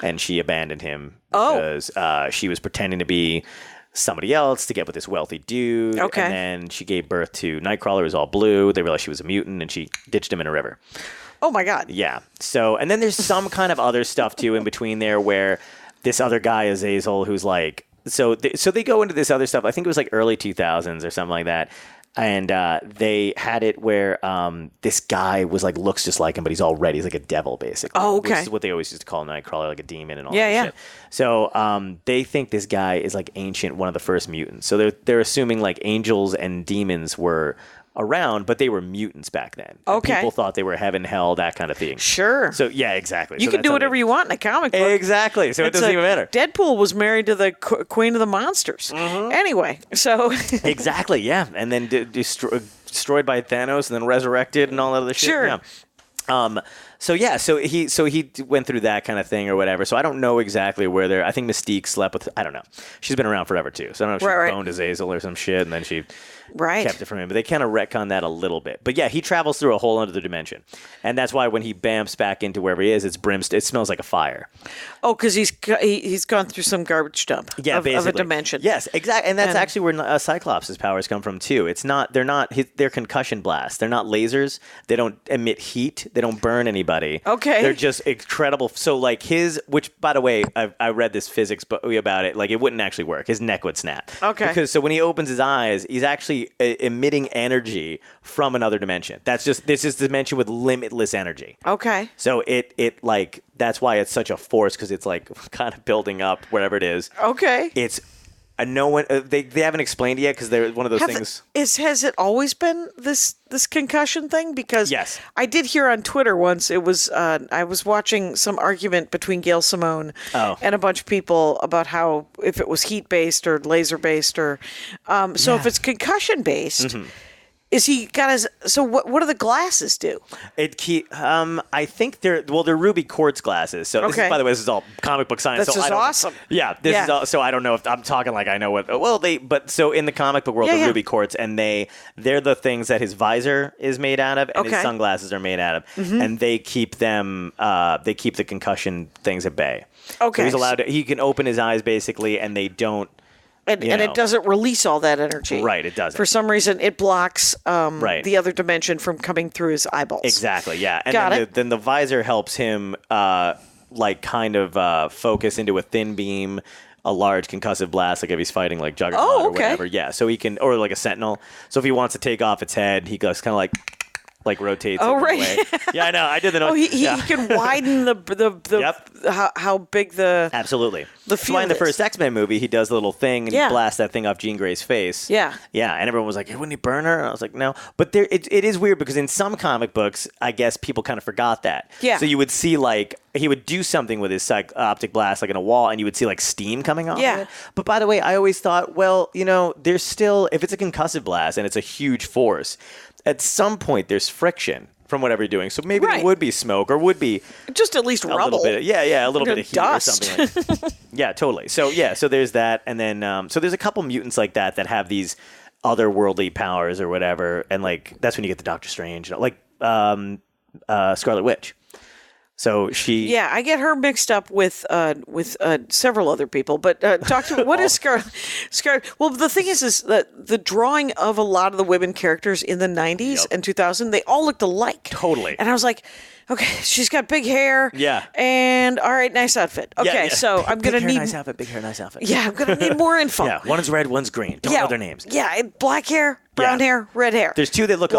and she abandoned him because she was pretending to be somebody else to get with this wealthy dude. Okay. And then she gave birth to Nightcrawler, who was all blue. They realized she was a mutant, and she ditched him in a river. Oh, my God. Yeah. So, and then there's some kind of other stuff, too, in between there where this other guy, Azazel, who's like... So they go into this other stuff. I think it was like early 2000s or something like that. And they had it where this guy was like looks just like him, but he's all red. He's like a devil, basically. Oh, okay. Which is what they always used to call Nightcrawler, like a demon and all that yeah. shit. So they think this guy is like ancient, one of the first mutants. So they're assuming like angels and demons were around, but they were mutants back then. And Okay. people thought they were heaven, hell, that kind of thing. Sure. So yeah, exactly. You So can that's do whatever you want in a comic book. Exactly. So it doesn't even matter. Deadpool was married to the queen of the monsters. Anyway, so Exactly. Yeah, and then destroyed by Thanos, and then resurrected, and all that other shit. Sure. Yeah. So he went through that kind of thing or whatever. So I don't know exactly where they're. I think Mystique slept with. I don't know. She's been around forever too. So I don't know if she boned Azazel or some shit, and then she kept it from him. But they kind of retcon that a little bit. But yeah, he travels through a whole other dimension, and that's why when he bamps back into wherever he is, it smells like a fire. Oh, because he's gone through some garbage dump. Yeah, of basically. a dimension. Yes, exactly, and that's actually where Cyclops' powers come from too. They're concussion blasts. They're not lasers. They don't emit heat. They don't burn anybody. Okay. They're just incredible. So like which by the way, I read this physics book about it. Like it wouldn't actually work. His neck would snap. Okay. Because so when he opens his eyes, he's actually emitting energy from another dimension. This is dimension with limitless energy. Okay. So it like that's why it's such a force, because it's like kind of building up wherever it is. Okay. It's no one they haven't explained it yet, because they're one of those things. Has it always been this concussion thing? Because yes. I did hear on Twitter once, it was I was watching some argument between Gail Simone and a bunch of people about how if it was heat based or laser based or if it's concussion based. Is he got his? So what do the glasses do? I think they're ruby quartz glasses. So this is, by the way, this is all comic book science. This is awesome. Yeah, this is all, so I don't know if I'm talking like I know what. Well, so in the comic book world, they're ruby quartz, and they're the things that his visor is made out of, and his sunglasses are made out of, and they keep them. They keep the concussion things at bay. Okay, so he's allowed to. He can open his eyes basically, and they don't. And it doesn't release all that energy. Right, it doesn't. For some reason, it blocks the other dimension from coming through his eyeballs. Exactly, yeah. And then the visor helps him focus into a thin beam, a large concussive blast, like if he's fighting like Juggernaut or whatever. Yeah, so he can, or like a Sentinel. So if he wants to take off its head, he goes kind of like rotates. Oh, right. Away. Yeah, I know. I did the note. He can widen how big the absolutely. The That's why in the first X-Men movie he does a little thing and he blasts that thing off Jean Grey's face. Yeah, and everyone was like, hey, wouldn't he burn her? And I was like, no. But it is weird because in some comic books, I guess people kind of forgot that. Yeah. So you would see like he would do something with his optic blast like in a wall, and you would see like steam coming off. Yeah. Of it. But by the way, I always thought, well, there's still, if it's a concussive blast and it's a huge force, at some point there's friction from whatever you're doing. So maybe there would be smoke or would be just at least rubble. Little bit, a little bit of heat dust. or something like yeah, totally. So so there's that, and then so there's a couple mutants like that have these otherworldly powers or whatever, and like that's when you get the Doctor Strange, like Scarlet Witch. So she... Yeah, I get her mixed up with several other people. But talk to me. What is Scarlet? Well, the thing is that the drawing of a lot of the women characters in the 90s and 2000, they all looked alike. Totally. And I was like, okay, she's got big hair. Yeah. And all right, nice outfit. Okay, so I'm going to need... nice outfit, big hair, nice outfit. Yeah, I'm going to need more info. Yeah, one is red, one's green. Don't know their names. Yeah, black hair, brown hair, red hair. There's two that look...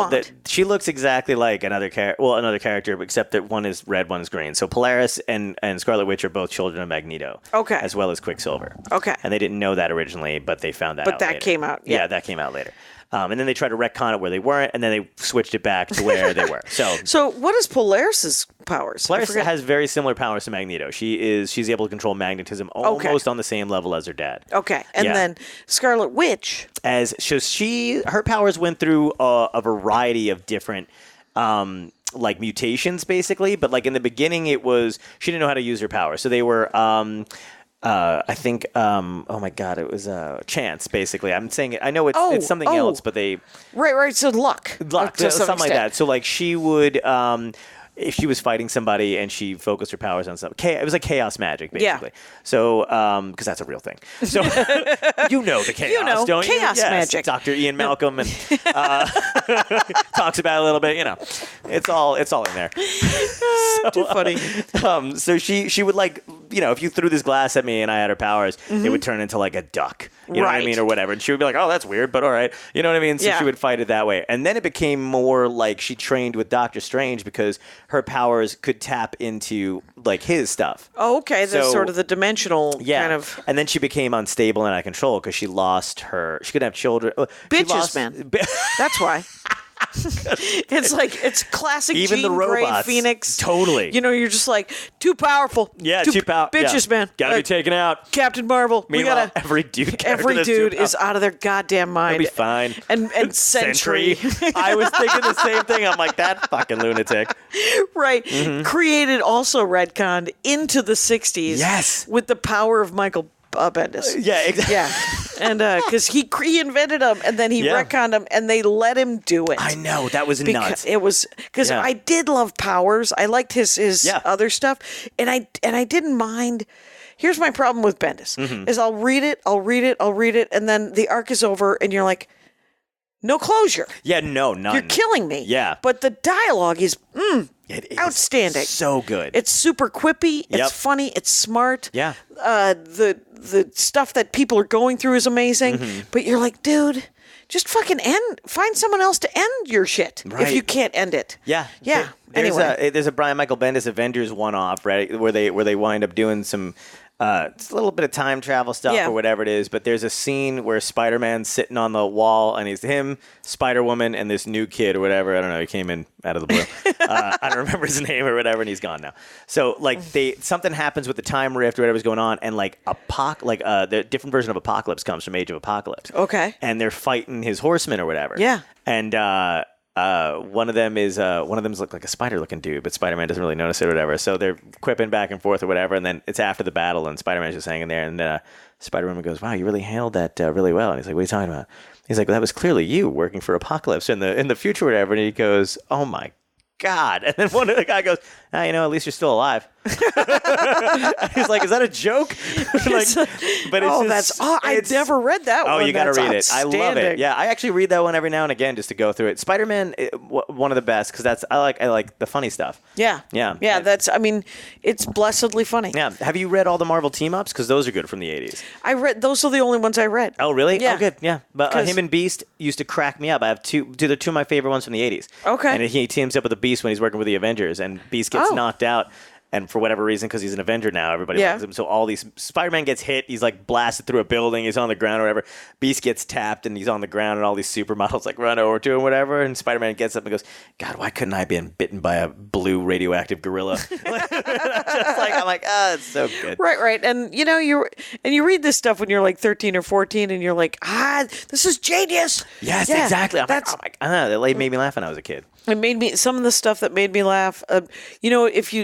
she looks exactly like another character, except that one is red, one is green. So Polaris and Scarlet Witch are both children of Magneto. Okay. As well as Quicksilver. Okay. And they didn't know that originally, but they found that out later. But that came out. Yeah, that came out later. And then they tried to retcon it where they weren't, and then they switched it back to where they were. So what is Polaris's powers? Polaris has very similar powers to Magneto. She's able to control magnetism almost on the same level as her dad. Okay, and then Scarlet Witch. Her powers went through a variety of different like mutations, basically. But like in the beginning, she didn't know how to use her powers. So they were. I think, oh my God, it was chance, basically. I'm saying it. I know it's something else, but they... Right. So luck. Something like that. So like she would... if she was fighting somebody and she focused her powers on something, it was like chaos magic, basically. Yeah. So, because that's a real thing. So, the chaos, don't you? Chaos magic. Dr. Ian Malcolm and talks about it a little bit. It's all in there. Too funny. So she would like, if you threw this glass at me and I had her powers, it would turn into like a duck. You know what I mean, or whatever. And she would be like, "Oh, that's weird, but all right." You know what I mean? So she would fight it that way. And then it became more like she trained with Doctor Strange because her powers could tap into like his stuff. Oh, okay. That's sort of the dimensional kind of. And then she became unstable and out of control because she lost her. She could have children. Bitches, man. That's why. It's classic Even Jean the Grey robots. Phoenix. Totally. You're just like, too powerful. Yeah, too powerful. bitches, man. Gotta be taken out. Captain Marvel. Meanwhile, every dude is out of their goddamn mind. He'll be fine. And Sentry. I was thinking the same thing. I'm like, that fucking lunatic. Right. Created also retconned into the 60s. Yes. With the power of Michael Bendis. Yeah, exactly. Yeah. And because he invented them and then he retconned them and they let him do it. I know. That was nuts. It was because I did love Powers. I liked his other stuff. And I didn't mind. Here's my problem with Bendis is I'll read it. And then the arc is over and you're like, no closure. Yeah, no, none. You're killing me. Yeah. But the dialogue is outstanding. So good. It's super quippy. It's funny. It's smart. Yeah. The stuff that people are going through is amazing. But you're like, dude, just fucking find someone else to end your shit if you can't end it. Yeah. Yeah. There's a Brian Michael Bendis Avengers one-off, right, where they wind up doing some it's a little bit of time travel stuff or whatever it is, but there's a scene where Spider-Man's sitting on the wall and he's him, Spider-Woman, and this new kid or whatever. I don't know. He came in out of the blue. I don't remember his name or whatever, and he's gone now. So like something happens with the time rift or whatever's going on, and like the different version of Apocalypse comes from Age of Apocalypse. Okay. And they're fighting his horsemen or whatever. Yeah. And one of them's look like a spider looking dude, but Spider-Man doesn't really notice it or whatever. So they're quipping back and forth or whatever, and then it's after the battle, and Spider-Man's just hanging there, and Spider-Man goes, "Wow, you really handled that really well." And he's like, "What are you talking about?" He's like, "Well, that was clearly you working for Apocalypse in the future or whatever." And he goes, "Oh my God!" And then one of the guy goes, at least you're still alive. He's like, "Is that a joke?" I've never read that one. Oh, you got to read it. I love it. Yeah, I actually read that one every now and again just to go through it. Spider-Man, one of the best because I like the funny stuff. Yeah. It's blessedly funny. Yeah. Have you read all the Marvel team-ups? Because those are good from the 80s. Those are the only ones I read. Oh, really? Yeah. Oh, good. Yeah. But him and Beast used to crack me up. I have they're two of my favorite ones from the 80s. Okay. And he teams up with the Beast when he's working with the Avengers, and Beast gets knocked out. And for whatever reason, because he's an Avenger now, everybody loves him. So Spider-Man gets hit. He's like blasted through a building. He's on the ground or whatever. Beast gets tapped and he's on the ground, and all these supermodels like run over to him, whatever. And Spider-Man gets up and goes, "God, why couldn't I have been bitten by a blue radioactive gorilla?" I'm like, it's so good. Right. And you read this stuff when you're like 13 or 14, and you're like, this is genius. Yes, exactly. That made me laugh when I was a kid. It made me some of the stuff that made me laugh. If you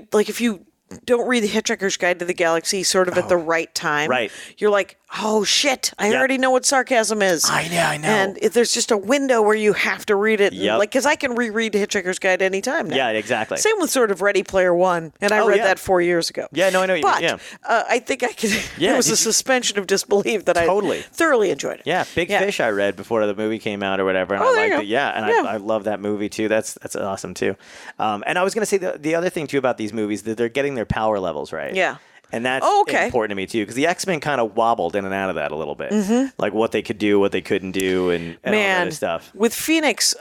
don't read The Hitchhiker's Guide to the Galaxy sort of at the right time, right, you're like, oh shit, I already know what sarcasm is. I know. And if there's just a window where you have to read it, yep. because I can reread Hitchhiker's Guide anytime now. Yeah, exactly. Same with sort of Ready Player One, and I read that 4 years ago. Yeah, no, I know what you mean. But I think I could. It was a suspension of disbelief that I thoroughly enjoyed it. Yeah, Big Fish I read before the movie came out or whatever, and I liked it. Yeah, and I love that movie too. That's awesome too. And I was going to say the other thing too about these movies that they're getting their power levels right. Yeah. And that's important to me, too, because the X-Men kind of wobbled in and out of that a little bit. Like what they could do, what they couldn't do, and all that other stuff. With Phoenix,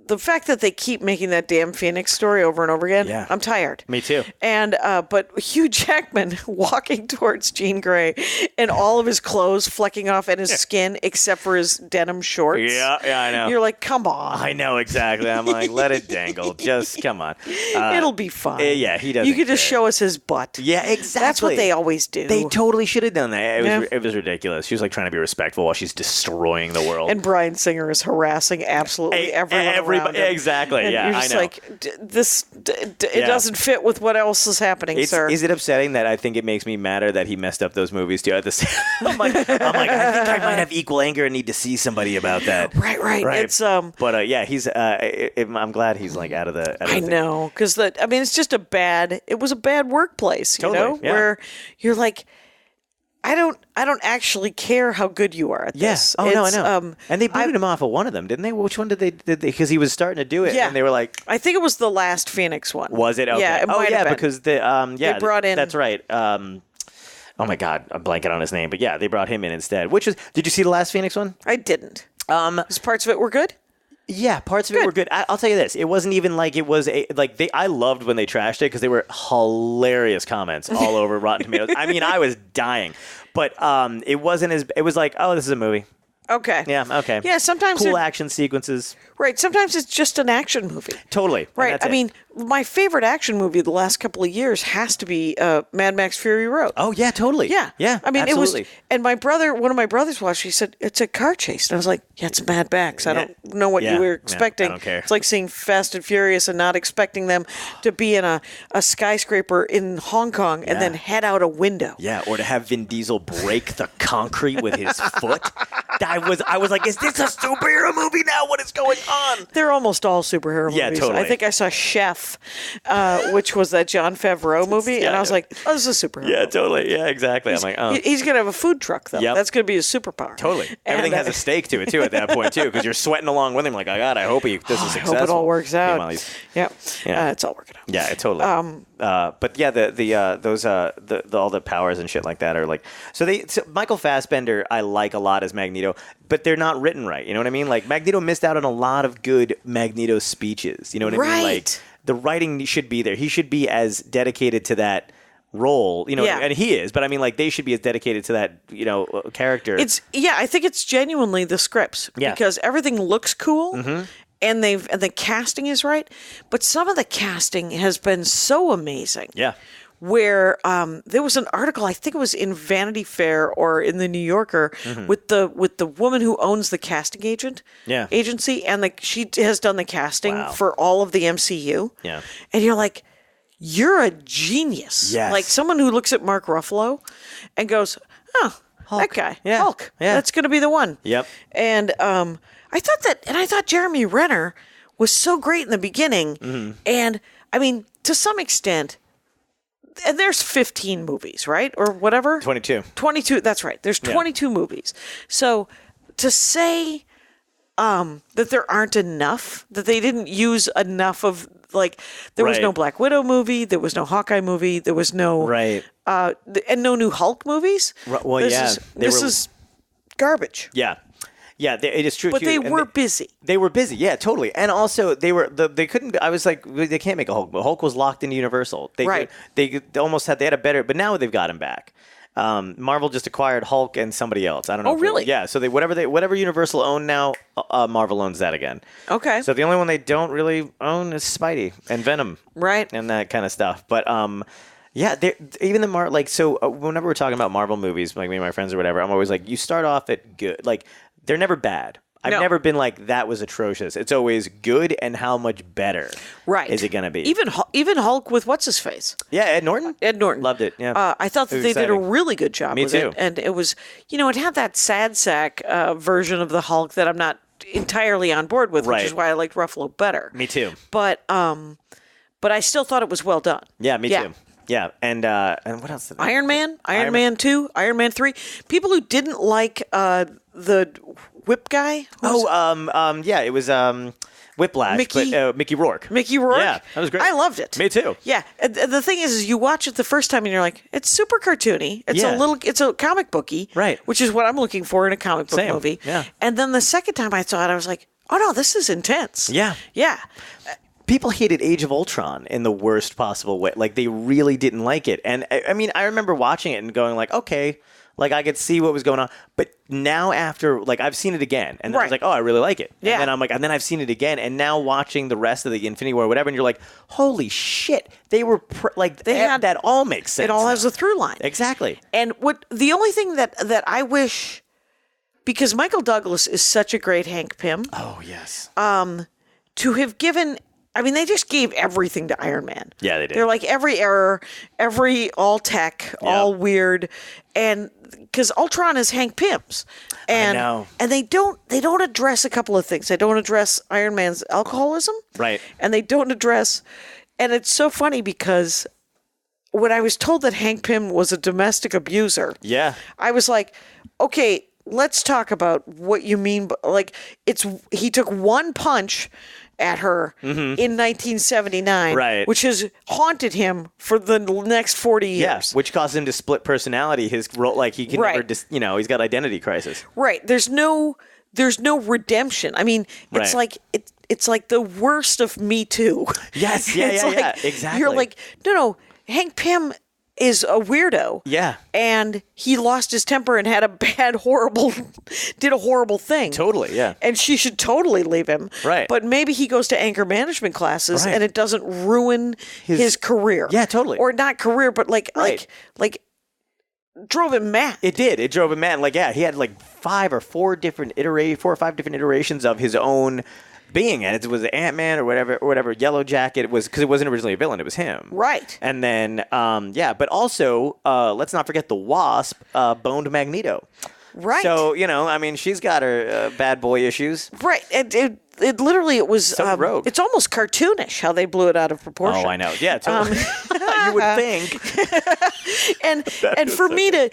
the fact that they keep making that damn Phoenix story over and over again, I'm tired. Me too. And but Hugh Jackman walking towards Jean Grey and all of his clothes flecking off and his skin except for his denim shorts. Yeah, I know. You're like, come on. I know, exactly. I'm like, let it dangle. Just come on. It'll be fine. Yeah, he doesn't You could just care. show us his butt. Yeah, exactly. That's what they always do. They totally should have done that. It was ridiculous. She was like trying to be respectful while she's destroying the world. And Bryan Singer is harassing absolutely everyone around him. Exactly. And yeah, you're just I know. like, it doesn't fit with what else is happening, sir. Is it upsetting that I think it makes me madder that he messed up those movies too? At the same, I'm like, I think I might have equal anger and need to see somebody about that. Right. It's but he's. I'm glad he's like out of the. I know, because it's just it was a bad workplace, where you're like, I don't actually care how good you are at this. Oh, no, I know. And they booted him off of one of them, didn't they? Which one did they? Because he was starting to do it, and they were like... I think it was the last Phoenix one. Was it? Okay. Yeah, it might have been. Because they brought in... That's right. Oh, my God. I'm blanking on his name. But yeah, they brought him in instead. Did you see the last Phoenix one? I didn't. Because parts of it were good? Yeah, parts of it were good. I'll tell you this: it wasn't even like it was I loved when they trashed it because they were hilarious comments all over Rotten Tomatoes. I mean, I was dying, but it wasn't as. It was like, oh, this is a movie. Okay. Yeah, okay. Yeah, sometimes cool action sequences. Right. Sometimes it's just an action movie. Totally. Right. I mean, my favorite action movie the last couple of years has to be Mad Max Fury Road. Oh, yeah, totally. Yeah. Yeah, I mean, absolutely. it was, and one of my brothers watched, he said, it's a car chase. And I was like, yeah, it's Mad Max. I don't know what you were expecting. I don't care. It's like seeing Fast and Furious and not expecting them to be in a skyscraper in Hong Kong and then head out a window. Yeah, or to have Vin Diesel break the concrete with his foot. I was like, is this a superhero movie now? What is going on? They're almost all superhero movies. Yeah, totally. I think I saw Chef, which was that John Favreau movie, and I was like, oh, this is a superhero. Yeah, movie. totally. Yeah, exactly. I'm like, oh. He's going to have a food truck, though. Yep. That's going to be his superpower. Totally. Everything has a stake to it, too, at that point, too, because you're sweating along with him like, oh, God, I hope this is successful. I hope it all works out. Meanwhile, Yeah. It's all working out. Yeah, totally. But yeah, all the powers and shit like that are like so Michael Fassbender I like a lot as Magneto, but they're not written right. You know what I mean? Like Magneto missed out on a lot of good Magneto speeches. You know what I mean? Like the writing should be there. He should be as dedicated to that role, you know, and he is. But I mean, like they should be as dedicated to that, you know, character. I think it's genuinely the scripts because everything looks cool. Mm-hmm. And the casting is right, but some of the casting has been so amazing. Yeah. Where there was an article, I think it was in Vanity Fair or in the New Yorker, with the woman who owns the casting agency, and she has done the casting for all of the MCU. Yeah. And you're like, you're a genius. Yes. Like someone who looks at Mark Ruffalo and goes, oh, Hulk. That guy, Hulk. Yeah. That's going to be the one. Yep. And I thought Jeremy Renner was so great in the beginning. And I mean, to some extent, and there's 15 movies, right? Or whatever? 22. 22, that's right. There's 22 movies. So to say that there aren't enough, that they didn't use enough of, like, there was no Black Widow movie, there was no Hawkeye movie, there was no... and no new Hulk movies. This is garbage. Yeah. Yeah, it is true. But they were busy. They were busy, yeah, totally. And also, they couldn't. I was like, they can't make a Hulk. But Hulk was locked into Universal. They almost had a better, but now they've got him back. Marvel just acquired Hulk and somebody else. I don't know. Oh, really? Yeah. So whatever Universal own now, Marvel owns that again. Okay. So the only one they don't really own is Spidey and Venom, right? And that kind of stuff. But yeah, even the whenever we're talking about Marvel movies, like me and my friends or whatever, I'm always like, you start off at good, like. They're never bad. I've never been like, that was atrocious. It's always good, and how much better is it going to be? Even Hulk with what's-his-face. Yeah, Ed Norton? Ed Norton. Loved it, yeah. I thought that they did a really good job with too. it. And it was, it had that sad sack version of the Hulk that I'm not entirely on board with, which is why I liked Ruffalo better. Me too. But I still thought it was well done. Yeah, me too. Yeah, and what else? Iron Man 2, Iron Man 3. People who didn't like the whip guy. It was Whiplash, Mickey Rourke. Mickey Rourke? Yeah, that was great. I loved it. Me too. Yeah, and the thing is you watch it the first time and you're like, it's super cartoony. It's a comic booky, right? Which is what I'm looking for in a comic book movie. Yeah. And then the second time I saw it, I was like, oh no, this is intense. Yeah. Yeah. People hated Age of Ultron in the worst possible way. Like, they really didn't like it. And, I mean, I remember watching it and going like, okay, like, I could see what was going on. But now after, like, I've seen it again. And I was like, oh, I really like it. Yeah. And then I'm like, and then I've seen it again. And now watching the rest of the Infinity War or whatever, and you're like, holy shit. They were, that all makes sense. It all has a through line. Exactly. And the only thing that I wish, because Michael Douglas is such a great Hank Pym. Oh, yes. To have given... I mean, they just gave everything to Iron Man. Yeah, they did. They're like every error, every all tech, all weird, and because Ultron is Hank Pym's, and I know. And they don't address a couple of things. They don't address Iron Man's alcoholism, right? And they don't address, and it's so funny because when I was told that Hank Pym was a domestic abuser, I was like, okay, let's talk about what you mean. Like, he took one punch at her in 1979, right? Which has haunted him for the next 40 years. Yeah, which caused him to split personality. His role, like he can never, he's got identity crisis. Right. There's no redemption. I mean, it's like it's like the worst of Me Too. Yes. Yeah. Exactly. You're like, no. Hank Pym is a weirdo. Yeah. And he lost his temper and had a did a horrible thing. Totally, yeah. And she should totally leave him. Right. But maybe he goes to anger management classes Right. and it doesn't ruin his career. Yeah, totally. Or not career, but like drove him mad. It did. It drove him mad. Like, yeah, he had like 4 or 5 different iterations of his own being, and it was Ant-Man or whatever, Yellow Jacket. It was because it wasn't originally a villain; it was him. Right. And then, but also, let's not forget the Wasp boned Magneto. Right. So she's got her bad boy issues. Right. It literally was So rogue. It's almost cartoonish how they blew it out of proportion. Oh, I know. Yeah, totally. You would think. and for me to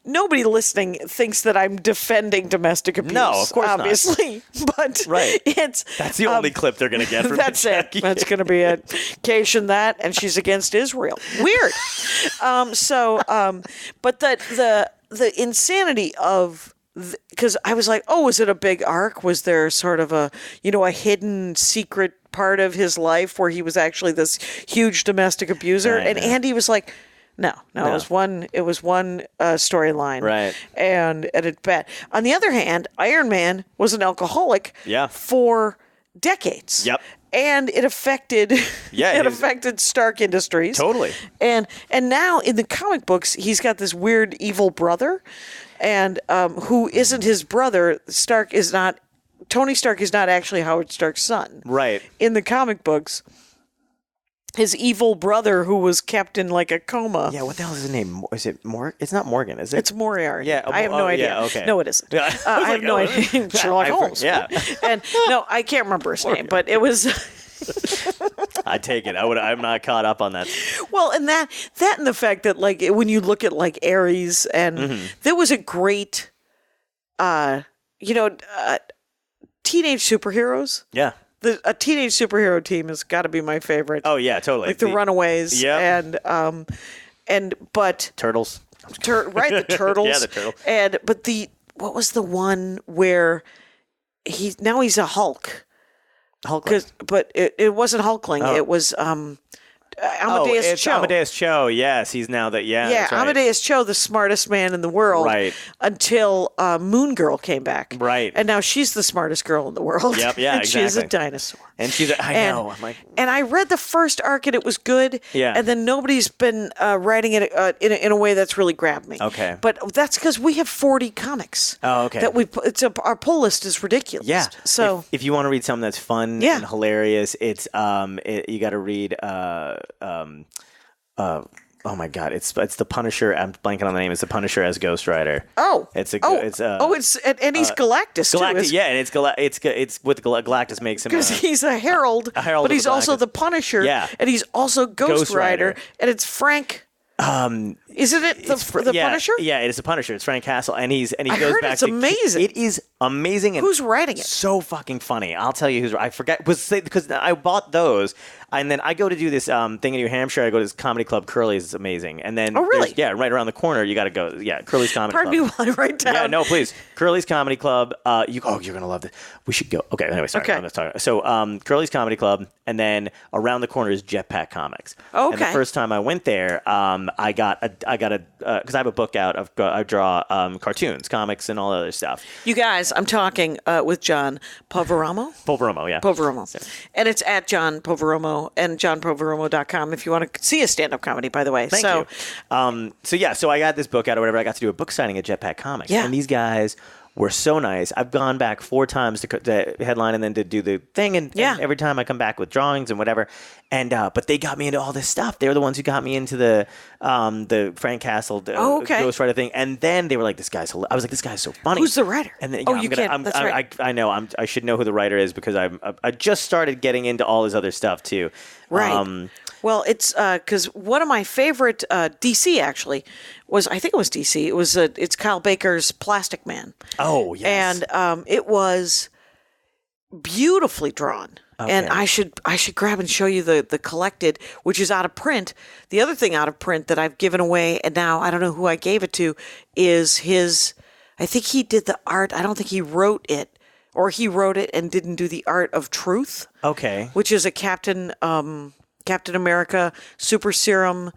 nobody listening thinks that I'm defending domestic abuse. No, of course not. obviously. But Right. that's the only clip they're going to get from that's it. Jackie. That's going to be it. Cation that, and she's against Israel. Weird. But the insanity of. Because I was like, oh, was it a big arc? Was there sort of a hidden secret part of his life where he was actually this huge domestic abuser? Right, and yeah. Andy was like, no, it was one storyline. Right. And it's bad. On the other hand, Iron Man was an alcoholic for decades. Yep. And it affected affected Stark Industries. Totally. And now in the comic books, he's got this weird evil brother, and who isn't his brother. Tony Stark is not actually Howard Stark's son. Right. In the comic books, his evil brother who was kept in like a coma. Yeah, what the hell is his name? Is it It's not Morgan, is it? It's Moriarty. Yeah, I have no idea. Yeah, okay. No, it isn't. Yeah. I have no idea. Sherlock Holmes. Yeah. And no, I can't remember his name, but it was. I take it. I'm not caught up on that. Well, and that and the fact that like when you look at like Ares and there was a great, teenage superheroes. Yeah. A teenage superhero team has got to be my favorite. Oh yeah, totally. Like the Runaways. Yeah. But Turtles. Right, the Turtles. Yeah, the Turtles. But what was the one where he's a Hulk? Hulkling. But it wasn't Hulkling. Oh. It was Amadeus it's Cho. Amadeus Cho. Yes, he's now that. Yeah, Yeah, that's right. Amadeus Cho, the smartest man in the world, Right. Until Moon Girl came back, Right. and now she's the smartest girl in the world. Yep, yeah, and she's a exactly. dinosaur. And she's. I know. I'm like. And I read the first arc and it was good. Yeah. And then nobody's been writing it in a way that's really grabbed me. Okay. But that's because we have 40 comics. Oh, okay. That our pull list is ridiculous. Yeah. So if you want to read something that's fun Yeah. and hilarious, it's you got to read oh my God, it's the Punisher. I'm blanking on the name. It's the Punisher as Ghost Rider. and he's he's Galactus too. Galactus. Yeah, and it's with Galactus makes him Because he's a herald, herald but of he's also Galactus. the Punisher, Yeah. and he's also Ghost Rider, Rider. and it's Frank. Isn't it the yeah, Punisher? Yeah, it is the Punisher. It's Frank Castle, and he I goes heard back. it's amazing. It is amazing. And Who's writing it? So fucking funny. I'll tell you who's. I forget because I bought those, and then I go to do this thing in New Hampshire. I go to this comedy club, Curly's. It's amazing. And then really? Yeah, right around the corner. You got to go. Yeah, Curly's Comedy Pardon Club. me while I write down. Yeah, no, please. Curly's Comedy Club. You're gonna love this. We should go. Okay. Anyway, sorry. Okay. I'm just talking. So, Curly's Comedy Club, and then around the corner is Jetpack Comics. Okay. And the first time I went there, I got a because I have a book out of I draw cartoons, comics, and all other stuff. You guys, I'm talking with John Poveromo. Poveromo, yeah. Poveromo. And it's at John Poveromo and johnpoveromo.com if you want to see a stand-up comedy, by the way. Thank you. So I got this book out or whatever. I got to do a book signing at Jetpack Comics. Yeah. And these guys were so nice. I've gone back 4 times to headline and then to do the thing. And every time I come back with drawings and whatever. And but they got me into all this stuff. They're the ones who got me into the Frank Castle Ghost Rider thing. And then they were like, "This guy's." I was like, "This guy's so funny." Who's the writer? And then That's right. I know. I should know who the writer is because I just started getting into all his other stuff too. Right. Well, it's because one of my favorite DC actually was, I think it was DC. It's Kyle Baker's Plastic Man. Oh yes. And it was beautifully drawn. Okay. And I should grab and show you the collected, which is out of print. The other thing out of print that I've given away, and now I don't know who I gave it to, is his. I think he did the art. I don't think he wrote it, or he wrote it and didn't do the art of Truth. Okay. Which is a Captain Captain America super serum.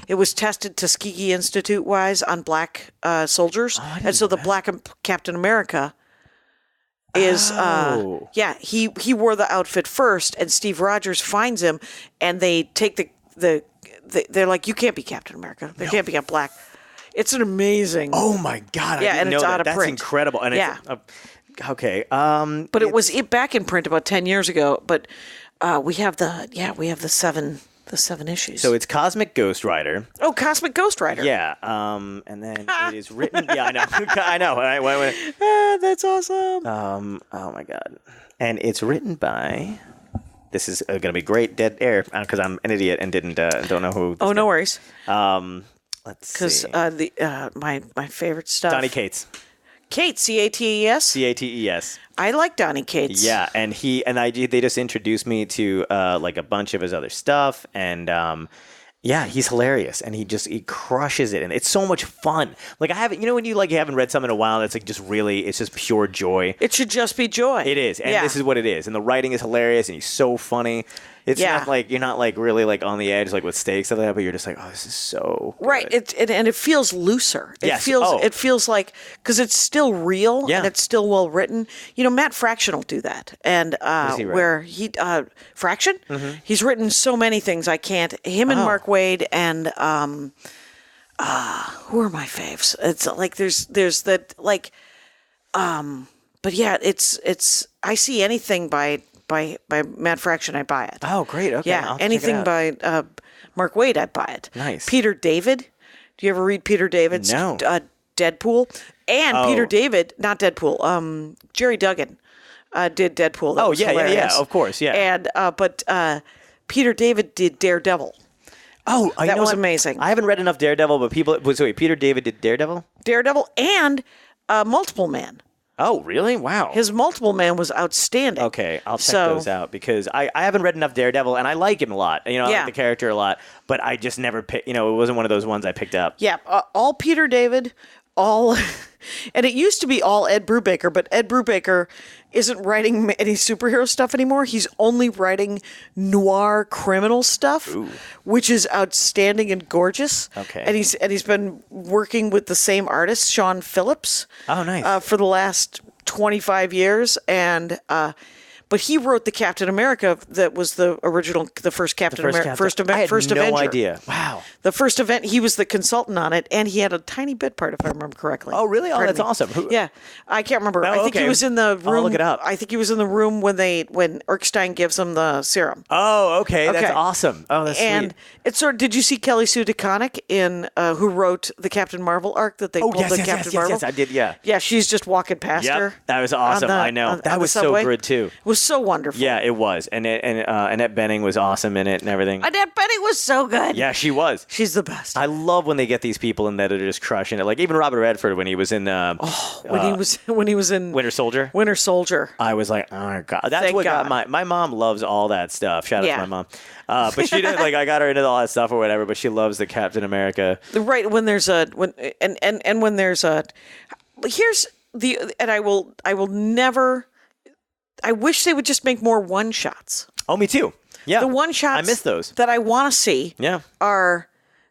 It was tested Tuskegee Institute wise on black soldiers, and so the black Captain America is he wore the outfit first, and Steve Rogers finds him, and they take they're like, you can't be Captain America. There can't be a black. It's an amazing. Oh my God! I didn't know it's that. out of That's print. incredible. And okay. But it was back in print about 10 years ago. But we have the seven issues. So it's Cosmic Ghost Rider. Oh, Cosmic Ghost Rider. Yeah. And then it is written. Yeah, I know. I know. All right, wait. That's awesome. Oh my God. And it's written by. This is going to be great dead air because I'm an idiot and don't know who. No worries. Let's see. Because my favorite stuff. Donny Cates. Cates, C-A-T-E-S? C-A-T-E-S. I like Donny Cates. Yeah, and they just introduced me to like a bunch of his other stuff, and he's hilarious, and he crushes it, and it's so much fun. Like I haven't, when you haven't read something in a while, that's like just really, it's just pure joy. It should just be joy. It is, and this is what it is, and the writing is hilarious, and he's so funny. It's not like you're not like really like on the edge like with stakes stuff like that, but you're just like, oh, this is so good. Right. It feels looser. It feels like because it's still real and it's still well written. Matt Fraction will do that, and where he Fraction, he's written so many things I can't. Him and Mark Waid and who are my faves? It's like there's that like but yeah, it's I see anything by Matt Fraction, I buy it. Oh, great. Okay. Yeah, anything by Mark Waid, I buy it. Nice. Peter David. Do you ever read Peter David's Deadpool? And Peter David, not Deadpool. Jerry Duggan did Deadpool. That was hilarious. Of course, yeah. And but Peter David did Daredevil. Oh, that was amazing. I haven't read enough Daredevil, but Peter David did Daredevil? Daredevil and Multiple Man. Oh, really? Wow. His Multiple Man was outstanding. Okay, I'll check those out because I haven't read enough Daredevil, and I like him a lot. I like the character a lot, but I just never picked, it wasn't one of those ones I picked up. Yeah, all Peter David, all, and it used to be all Ed Brubaker, but Ed Brubaker isn't writing any superhero stuff anymore. He's only writing noir criminal stuff, which is outstanding and gorgeous. Okay. And he's been working with the same artist, Sean Phillips. Oh, nice. For the last 25 years, and but he wrote the Captain America that was the first Captain America, first Avenger. No idea. Wow. The first event, he was the consultant on it, and he had a tiny bit part, if I remember correctly. Oh, really? Pardon That's me. awesome. Yeah, I can't remember. I think he was in the room. I'll look it up. I think he was in the room when Erskine gives him the serum. Oh, okay. That's awesome. Oh, that's and sweet. It's sort of, did you see Kelly Sue DeConnick in who wrote the Captain Marvel arc that they pulled the Captain Marvel? Yes, I did. Yeah. Yeah, she's just walking past her. That was awesome. I know. That was so good too. It was so wonderful. Yeah, it was, and Annette Bening was awesome in it and everything. Annette Bening was so good. Yeah, she was. She's the best. I love when they get these people in that are just crushing it. Like even Robert Redford when he was in when he was in Winter Soldier. Winter Soldier. I was like, oh my God. That's what got my mom loves all that stuff. Shout out to my mom. But she didn't I got her into all that stuff or whatever, but she loves the Captain America. Right, when there's when there's here's the, and I will never, I wish they would just make more one-shots. Oh, me too. Yeah. The one-shots I miss those. that I want to see are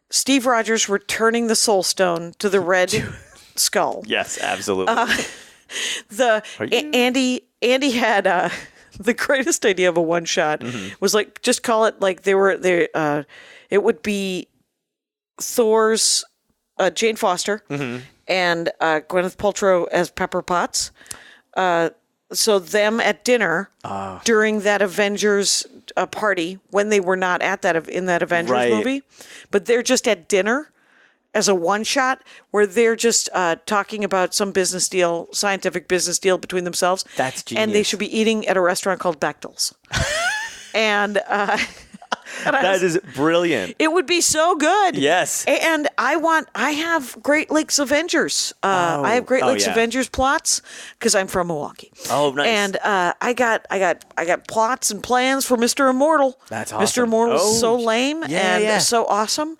Steve Rogers returning the Soul Stone to the Red Skull. Yes, absolutely. Andy had the greatest idea of a one-shot was like, just call it like it would be Thor's Jane Foster and Gwyneth Paltrow as Pepper Potts. So them at dinner during that Avengers party when they were not at in that Avengers movie, but they're just at dinner as a one shot where they're just talking about some business deal, scientific business deal between themselves. That's genius. And they should be eating at a restaurant called Bechtel's. and that is brilliant. It would be so good. Yes. And I have Great Lakes Avengers. I have Great Lakes Avengers plots because I'm from Milwaukee. Oh, nice. And I got plots and plans for Mr. Immortal. That's awesome. Mr. Immortal is so lame and so awesome.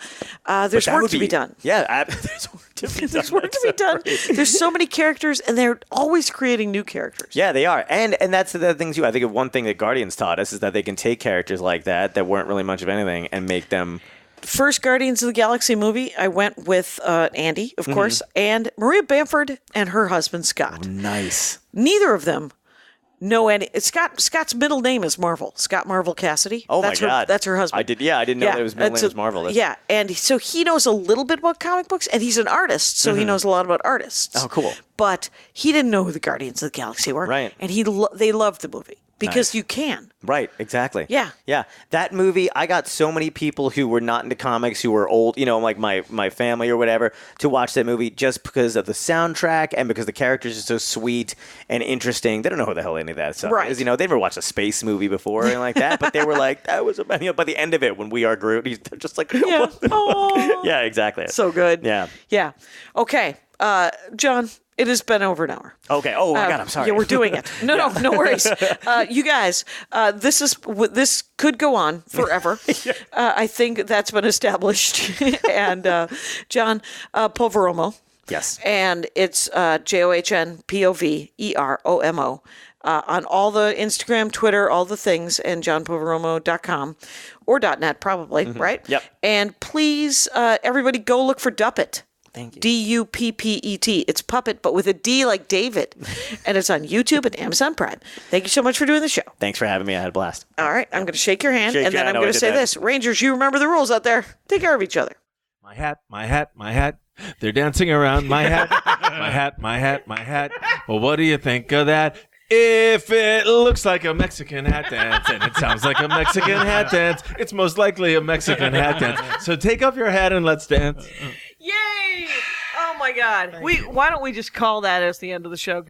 There's work to be done. Yeah, there's work to be done. There's work to be done. There's so many characters, and they're always creating new characters. Yeah, they are. And that's the thing, too. I think of one thing that Guardians taught us is that they can take characters like that weren't really much of anything and make them... First Guardians of the Galaxy movie, I went with Andy, of course, and Maria Bamford and her husband, Scott. Oh, nice. Neither of them know any... Scott's middle name is Marvel. Scott Marvel Cassidy. Oh, that's my God. That's her husband. I didn't know that his middle name was Marvel. Yeah, and so he knows a little bit about comic books, and he's an artist, so he knows a lot about artists. Oh, cool. But he didn't know who the Guardians of the Galaxy were. Right. And they loved the movie because Nice. you can. Right, exactly. Yeah. Yeah. That movie, I got so many people who were not into comics, who were old, like my family or whatever, to watch that movie just because of the soundtrack and because the characters are so sweet and interesting. They don't know who the hell any of that stuff is. They never watched a space movie before or anything like that, but they were like, that was amazing. By the end of it, when we are Groot, they're just like, Yeah. yeah, exactly. So good. Yeah. Yeah. Okay. John, it has been over an hour. Okay. Oh, my God, I'm sorry. Yeah, we're doing it. No worries. You guys, this could go on forever. I think that's been established. And John Poveromo. Yes. And it's JohnPoveromo on all the Instagram, Twitter, all the things, and johnpoveromo.com or .net probably, right? Yep. And please, everybody go look for Duppet. Thank you. Duppet. It's puppet, but with a D like David. And it's on YouTube and Amazon Prime. Thank you so much for doing the show. Thanks for having me. I had a blast. All right. I'm going to shake your hand, Shake and your then hand. I'm I going to did say that. this. Rangers, you remember the rules out there. Take care of each other. My hat, my hat, my hat. They're dancing around my hat. My hat, my hat, my hat. Well, what do you think of that? If it looks like a Mexican hat dance and it sounds like a Mexican hat dance, it's most likely a Mexican hat dance. So take off your hat and let's dance. Yay! Oh, my God. Why don't we just call that as the end of the show?